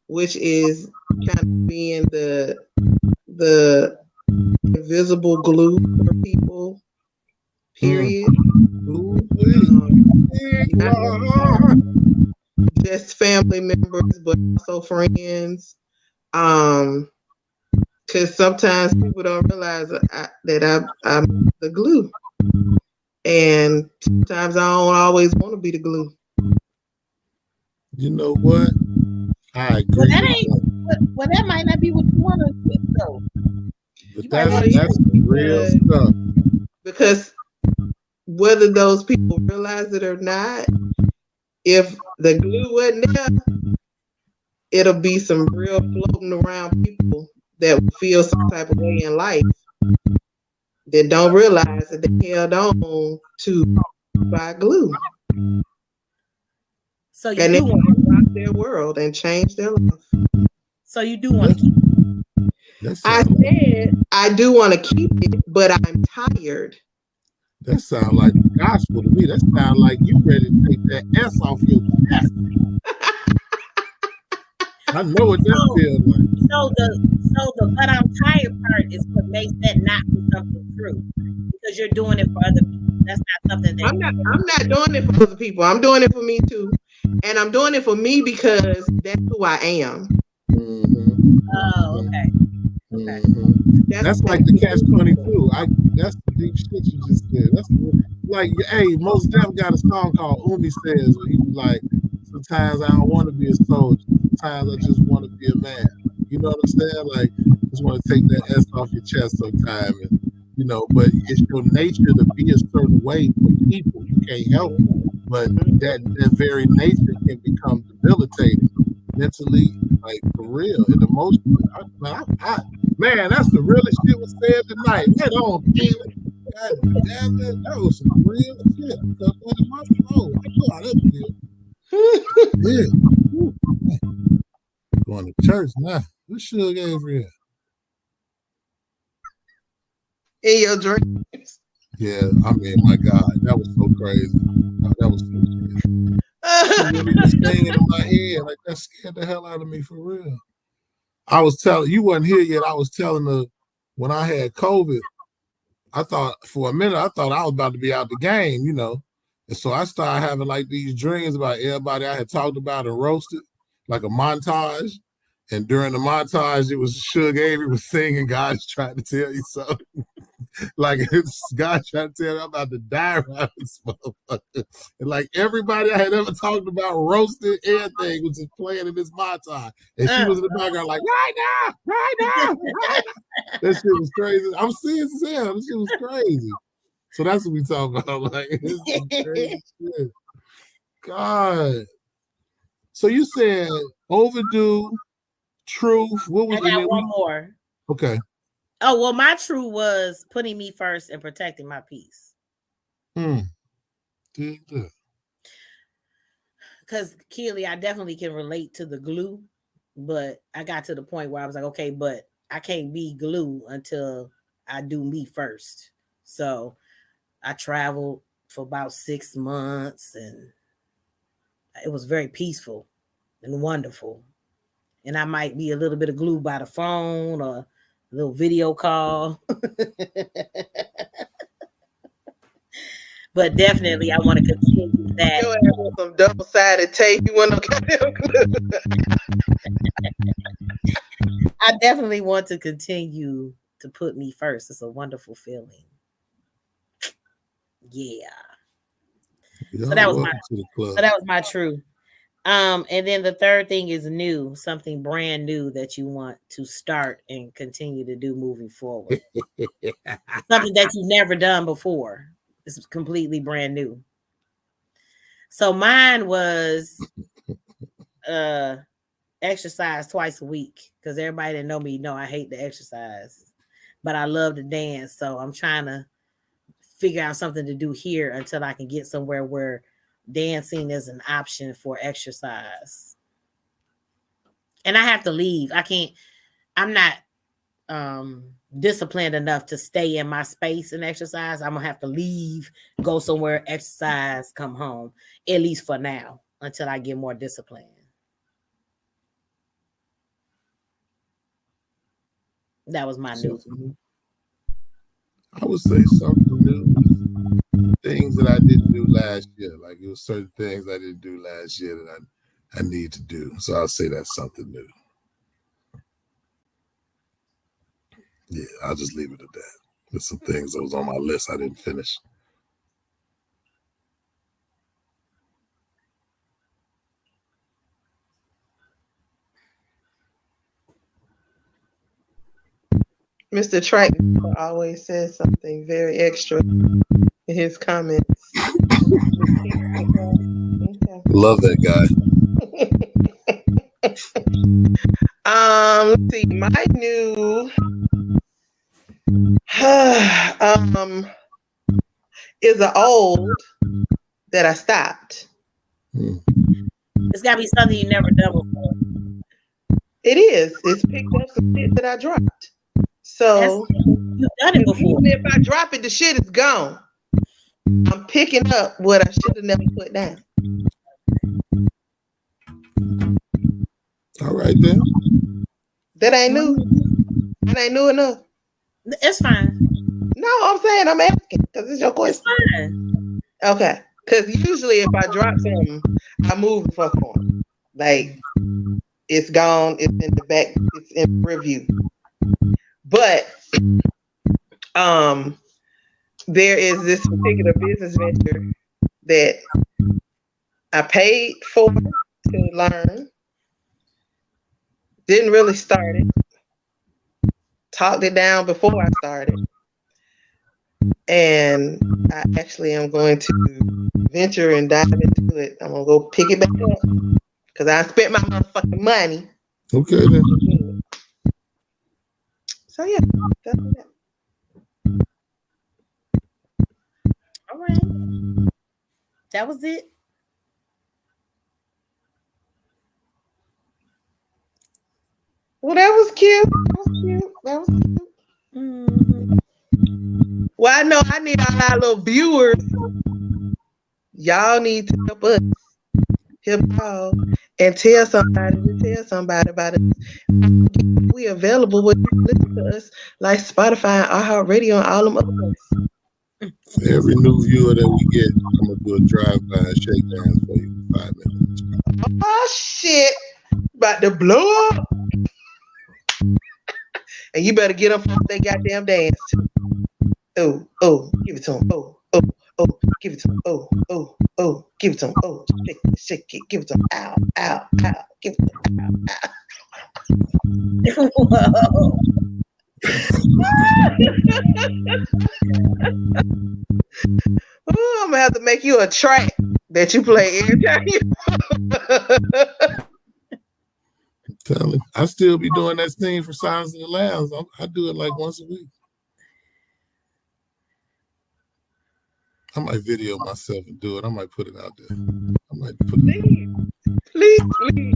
which is kind of being the invisible glue for people. Period. Not just family members, but also friends. Because sometimes people don't realize that I'm the glue, and sometimes I don't always want to be the glue. You know what? I agree. Well, that might not be what you want to do, though. But that's real stuff. Because whether those people realize it or not, if the glue wasn't there, it'll be some real floating around people that feel some type of way in life that don't realize that they held on to by glue. So you And do then want to. rock their world and change their life. So you do want to keep. That I sound like said I do want to keep it, but I'm tired. that sound like the gospel to me. That sound like you ready to take that S off your chest. I know what that So, feels like. so the but I'm tired part is what makes that not be something true because you're doing it for other people. That's not something that. I'm not doing it for other people. I'm doing it for me too. And I'm doing it for me because that's who I am. Mm-hmm. Oh, Mm-hmm. okay, okay. Mm-hmm. That's That's like the catch 22. That's the deep shit you just said. That's like, hey, Most Def got a song called Umi Says, where he was like, sometimes I don't want to be a soldier. Sometimes I just want to be a man. You know what I'm saying? Like, just want to take that S off your chest sometime. And, but it's your nature to be a certain way for people. You can't help it. But that very nature can become debilitating mentally, like for real, and emotionally. Man, that's the realest shit was said tonight. Right on, Keely. God damn it. That was some real shit. I felt that in my soul. I know how that feels. Yeah. Going to church now. What Suge Avery at? in your dreams. Yeah, I mean, my God, that was so crazy. That was so crazy. She really was singing in my head. Like, that scared the hell out of me for real. I was telling you wasn't here yet. I was telling her when I had COVID, I thought for a minute, I thought I was about to be out the game. And so I started having like these dreams about everybody I had talked about and roasted, like a montage. And during the montage, it was Suge Avery was singing, God is trying to tell you something. Like it's God trying to tell me I'm about to die around this motherfucker. And like everybody I had ever talked about roasted everything was just playing in this montage. And she was in the background like, right now, right now, right now. That shit was crazy. I'm serious as hell. That shit was crazy. So that's what we talking about. Like it's some crazy shit. God. So you said overdue, truth. What was I and got then one more. okay. Oh well, my true was putting me first and protecting my peace. Hmm. Because Keely, I definitely can relate to the glue, but I got to the point where I was like, okay, but I can't be glue until I do me first. So I traveled for about 6 months and it was very peaceful and wonderful. And I might be a little bit of glue by the phone or a little video call. But definitely I want to continue that. Your ass with some double-sided tape. You want to goddamn glue. I definitely want to continue to put me first. It's a wonderful feeling. Yeah. So Y'all that was welcome my to the club. so that was my true. And then the third thing is new, something brand new that you want to start and continue to do moving forward. Something that you've never done before. It's completely brand new. So mine was uh exercise twice a week because everybody that know me know I hate to exercise, but I love to dance. So I'm trying to figure out something to do here until I can get somewhere where dancing is an option for exercise. And I have to leave. I'm not disciplined enough to stay in my space and exercise. I'm gonna have to leave, go somewhere, exercise, come home, at least for now, until I get more disciplined. That was my new. Something new. I would say something new is things that I didn't do last year. Like it was certain things I didn't do last year that I need to do. So I'll say that's something new. Yeah, I'll just leave it at that. There's some things that was on my list I didn't finish. Mr. Triton always says something very extra in his comments. Okay. Love that guy. Let's see. My new is an old that I stopped. Hmm. It's got to be something you never done before. It is. It's picked up some shit that I dropped. That's So you've done it before. usually if I drop it, the shit is gone. I'm picking up what I should have never put down. All right then. That ain't new. That ain't new enough. It's fine. No, I'm saying I'm asking because it's your It's question. fine. Okay. Because usually if I drop something, I move the fuck on. Like it's gone. It's in the back. It's in review. But um, there is this particular business venture that I paid for to learn. Didn't really start it. Talked it down before I started. And I actually am going to venture and dive into it. I'm gonna go pick it back up because I spent my motherfucking money. Okay then. So yeah, that's that. All right. That was it. Well, that was cute. That was cute. That was cute. Mhm. Well, I know I need all our little viewers. Y'all need to help us. Help y'all and tell somebody about it. We available where you can listen to us like Spotify, iHeartRadio, and all them other places. For every new viewer that we get, I'm gonna do a drive-by and shake hands for you for 5 minutes. Oh shit! About to blow up. And you better get them for they goddamn dance too. Oh, oh, give it to them. Oh, oh, oh, give it to them. Oh, oh, oh, give it to them. Oh, shake it, give it to them. Ow, ow, ow, give it to them. Ow, ow. Whoa. Ooh, I'm gonna have to make you a track that you play every time you. Tell him. I still be doing that scene for Silence of the Lambs. I do it like once a week. I might video myself and do it. I might put it out there. I might put it. Please, please.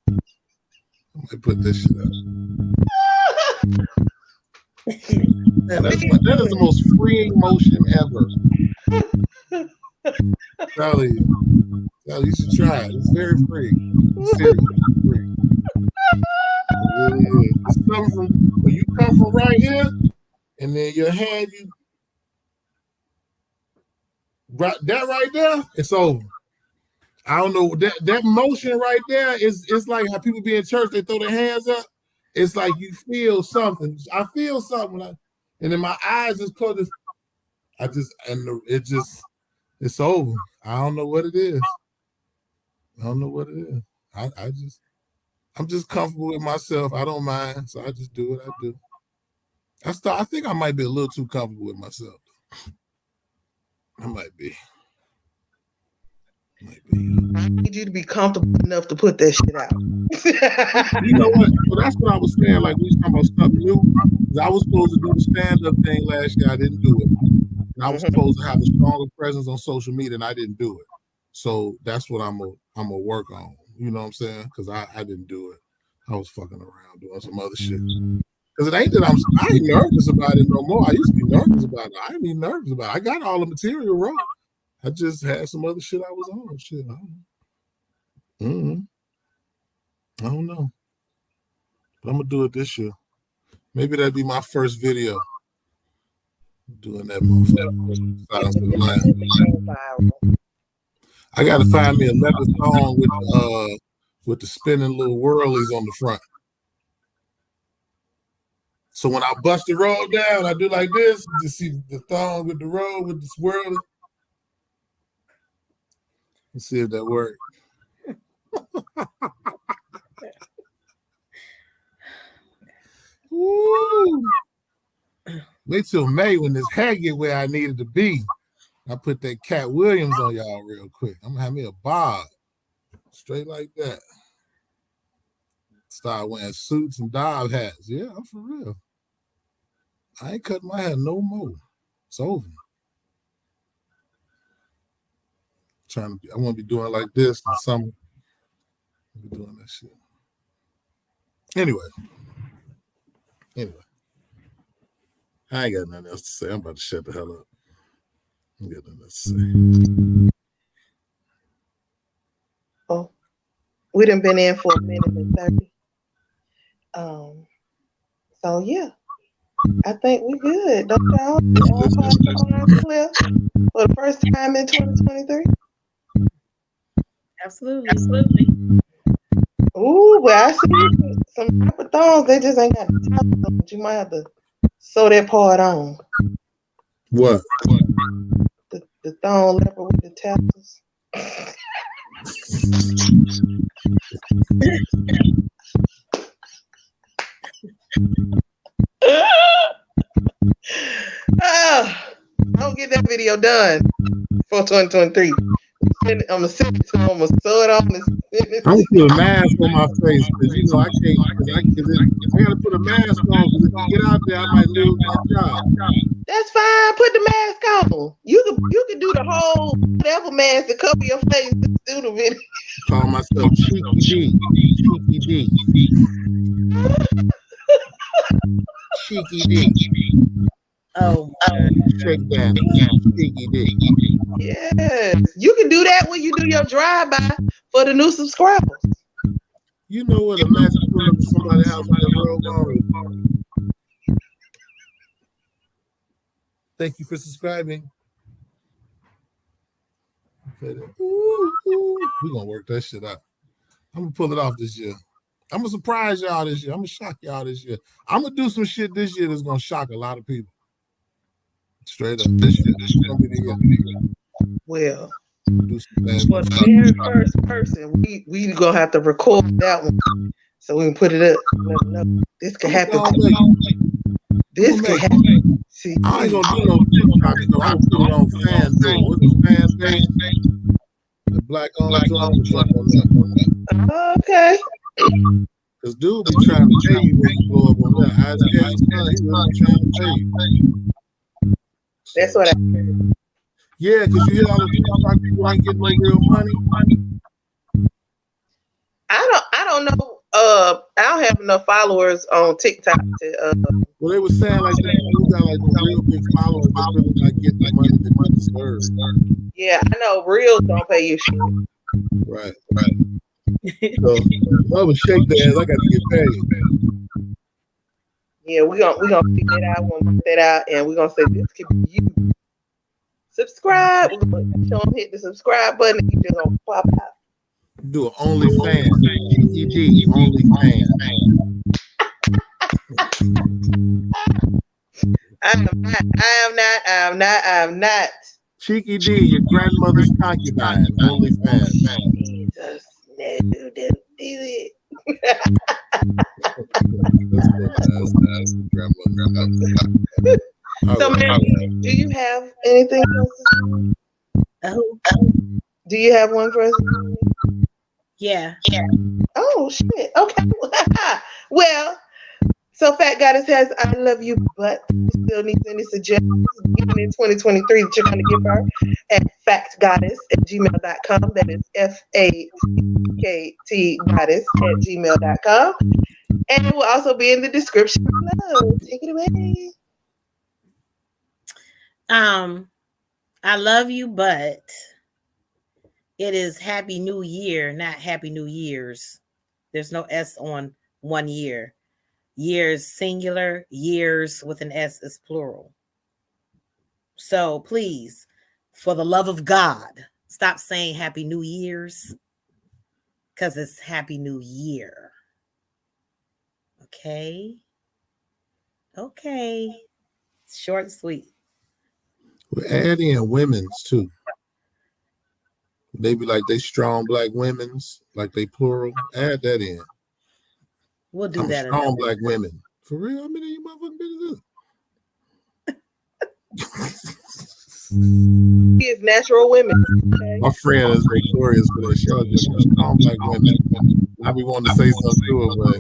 I might put this shit out. Man, that is the most freeing motion ever. Sally, you should try it. It's very free. Seriously, free. It really is. It's coming from when you come from right here, and then your hand, that right there, it's over. I don't know that motion right there is it's like how people be in church, they throw their hands up. It's like you feel something. I feel something, and then my eyes just close. It's over. I don't know what it is. I don't know what it is. I'm just comfortable with myself. I don't mind, so I just do what I do. I think I might be a little too comfortable with myself. I might be. I need you to be comfortable enough to put that shit out. You know what? So that's what I was saying. Like we was talking about stuff new. I was supposed to do the stand-up thing last year. I didn't do it. And I was supposed to have a stronger presence on social media, and I didn't do it. So that's what I'm gonna work on. You know what I'm saying? Because I didn't do it. I was fucking around doing some other shit. Because it ain't that I ain't nervous about it no more. I used to be nervous about it. I ain't even nervous about it. I got all the material wrong. I just had some other shit I was on. Shit, I don't know. But I'm gonna do it this year. Maybe that'd be my first video. Doing that motherfucker. Silence of the Lambs. I gotta find me another song with the spinning little whirlies on the front. So when I bust the roll down, I do like this. You just see the thong with the roll with the swirly. Let's see if that works. Woo! Wait till May when this hair get where I needed to be. I put that Cat Williams on y'all real quick. I'm gonna have me a bob. Straight like that. Start wearing suits and dive hats. Yeah, I'm for real. I ain't cutting my hair no more. It's over. I want to be doing like this in summer. We're doing that shit. Anyway, I ain't got nothing else to say. I'm about to shut the hell up. I ain't got nothing else to say. Oh, we done been in for a minute and 30. So yeah, I think we good. Don't y'all? Clear for the first time in 2023. Absolutely. Ooh, well, I see some rapper thongs. They just ain't got the top on. But you might have to sew that part on. What? The thong leopard with the tassels. Don't get that video done for 2023. I'm gonna send it to him. I'm gonna sew it on. I'm gonna put a mask on my face because you know I can't. I gotta put a mask on because if you get out there, I might lose my job. That's fine. Put the mask on. You can do the whole whatever mask to cover your face. Just do the video. Call myself Cheeky D. Cheeky D. Oh, shake that. Cheeky D. Yes, you can do that when you do your drive-by for the new subscribers. You know what? Imagine pulling up to somebody's house with that robe on. Thank you for subscribing. We're gonna work that shit out. I'm gonna pull it off this year. I'm gonna surprise y'all this year. I'm gonna shock y'all this year. I'm gonna do some shit this year that's gonna shock a lot of people. Straight up. This year. This is gonna be the year. Well, do some for the very first person, we gonna have to record that one so we can put it up. This could happen. This could happen. See, I ain't gonna do no TikTok, so I'm gonna put it on fan day. What's the fan day? The black on that. Okay. Because dude be trying to pay you when you blow up on that. Isaac Hayes' son, he really trying to pay you. That's what I heard. Yeah, because you hear all the TikTok people ain't getting no real money. I don't know. I don't have enough followers on TikTok to. Well, they were saying like you got like the real big followers that really not getting the money that they deserve. Yeah, I know. Reels don't pay you shit. Right. So I would shake the ass. I got to get paid. Yeah, we gonna figure that out. We're gonna work that out, and we're gonna say this could be you. Subscribe. We're gonna show them hit the subscribe button, and you just gonna pop out. Do an OnlyFans. GED OnlyFans. I am not. Cheeky D, your grandmother's concubine. OnlyFans. Jesus, no, don't do it. So, man, do you have anything else? Do you have one for us? Yeah. Oh shit. Okay. Well, so Fat Goddess has I love you, but still needs any suggestions even in 2023 that you're gonna give her at factgoddess@gmail.com. That is FACKT goddess at gmail.com. And it will also be in the description below. Take it away. I love you, but it is Happy New Year, not Happy New Years. There's no S on 1 year. Years singular, years with an S is plural. So please, for the love of God, stop saying Happy New Year's because it's Happy New Year. Okay. Short and sweet. We're adding women's too. They be like they strong black women's, like they plural. Add that in. We'll do that. Strong black women. For real? How many of you motherfucking bitches? He is natural women. Okay? My friend is victorious for that show. Strong black women. I be wanting to say something to her, but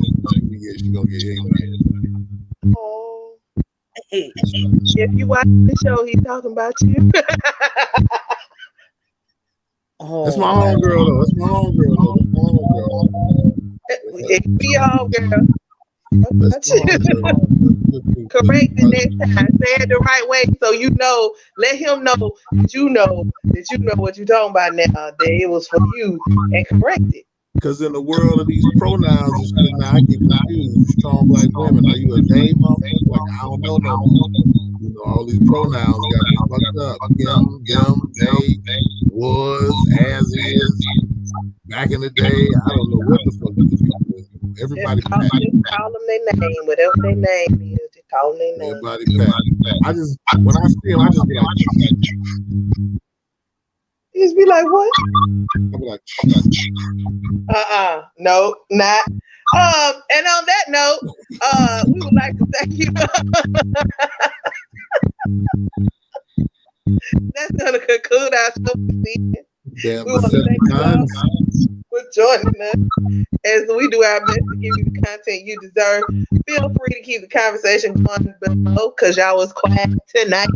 she gonna get ignorant. Oh. Hey, if you watch the show, he's talking about you. That's my Oh, homegirl though. That's my homegirl though. That's my homegirl. It be all, girl. That's my homegirl. Correct it next time. Say it the right way so you know. Let him know that you know what you're talking about now. That it was for you and correct it. Because in the world of these pronouns and shit, now I get confused. You strong black women, are you a gay motherfucker? Like I don't know no more. You know, all these pronouns got me fucked up. Him, them, they, was, as is. Back in the day, I don't know what the fuck these people is. Everybody Just call them their name, whatever their name is. Just call them their name. everybody pack. I just when I see him, I just be like, You just be like, what? I be like, No, not. And on that note, we would like to thank you. That's gonna conclude our show this evening. damn, We want to thank you all for joining us as we do our best to give you the content you deserve. Feel free to keep the conversation going below because y'all was quiet tonight.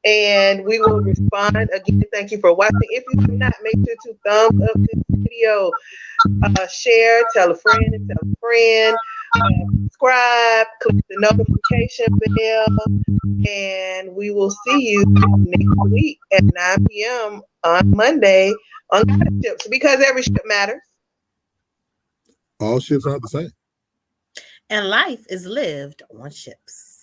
And we will respond again. Thank you for watching. If you have not, make sure to thumbs up this video, share, tell a friend, subscribe, click the notification bell, and we will see you next week at 9 p.m. on Monday on Backships because every ship matters. all ships aren't the same. and life is lived on ships.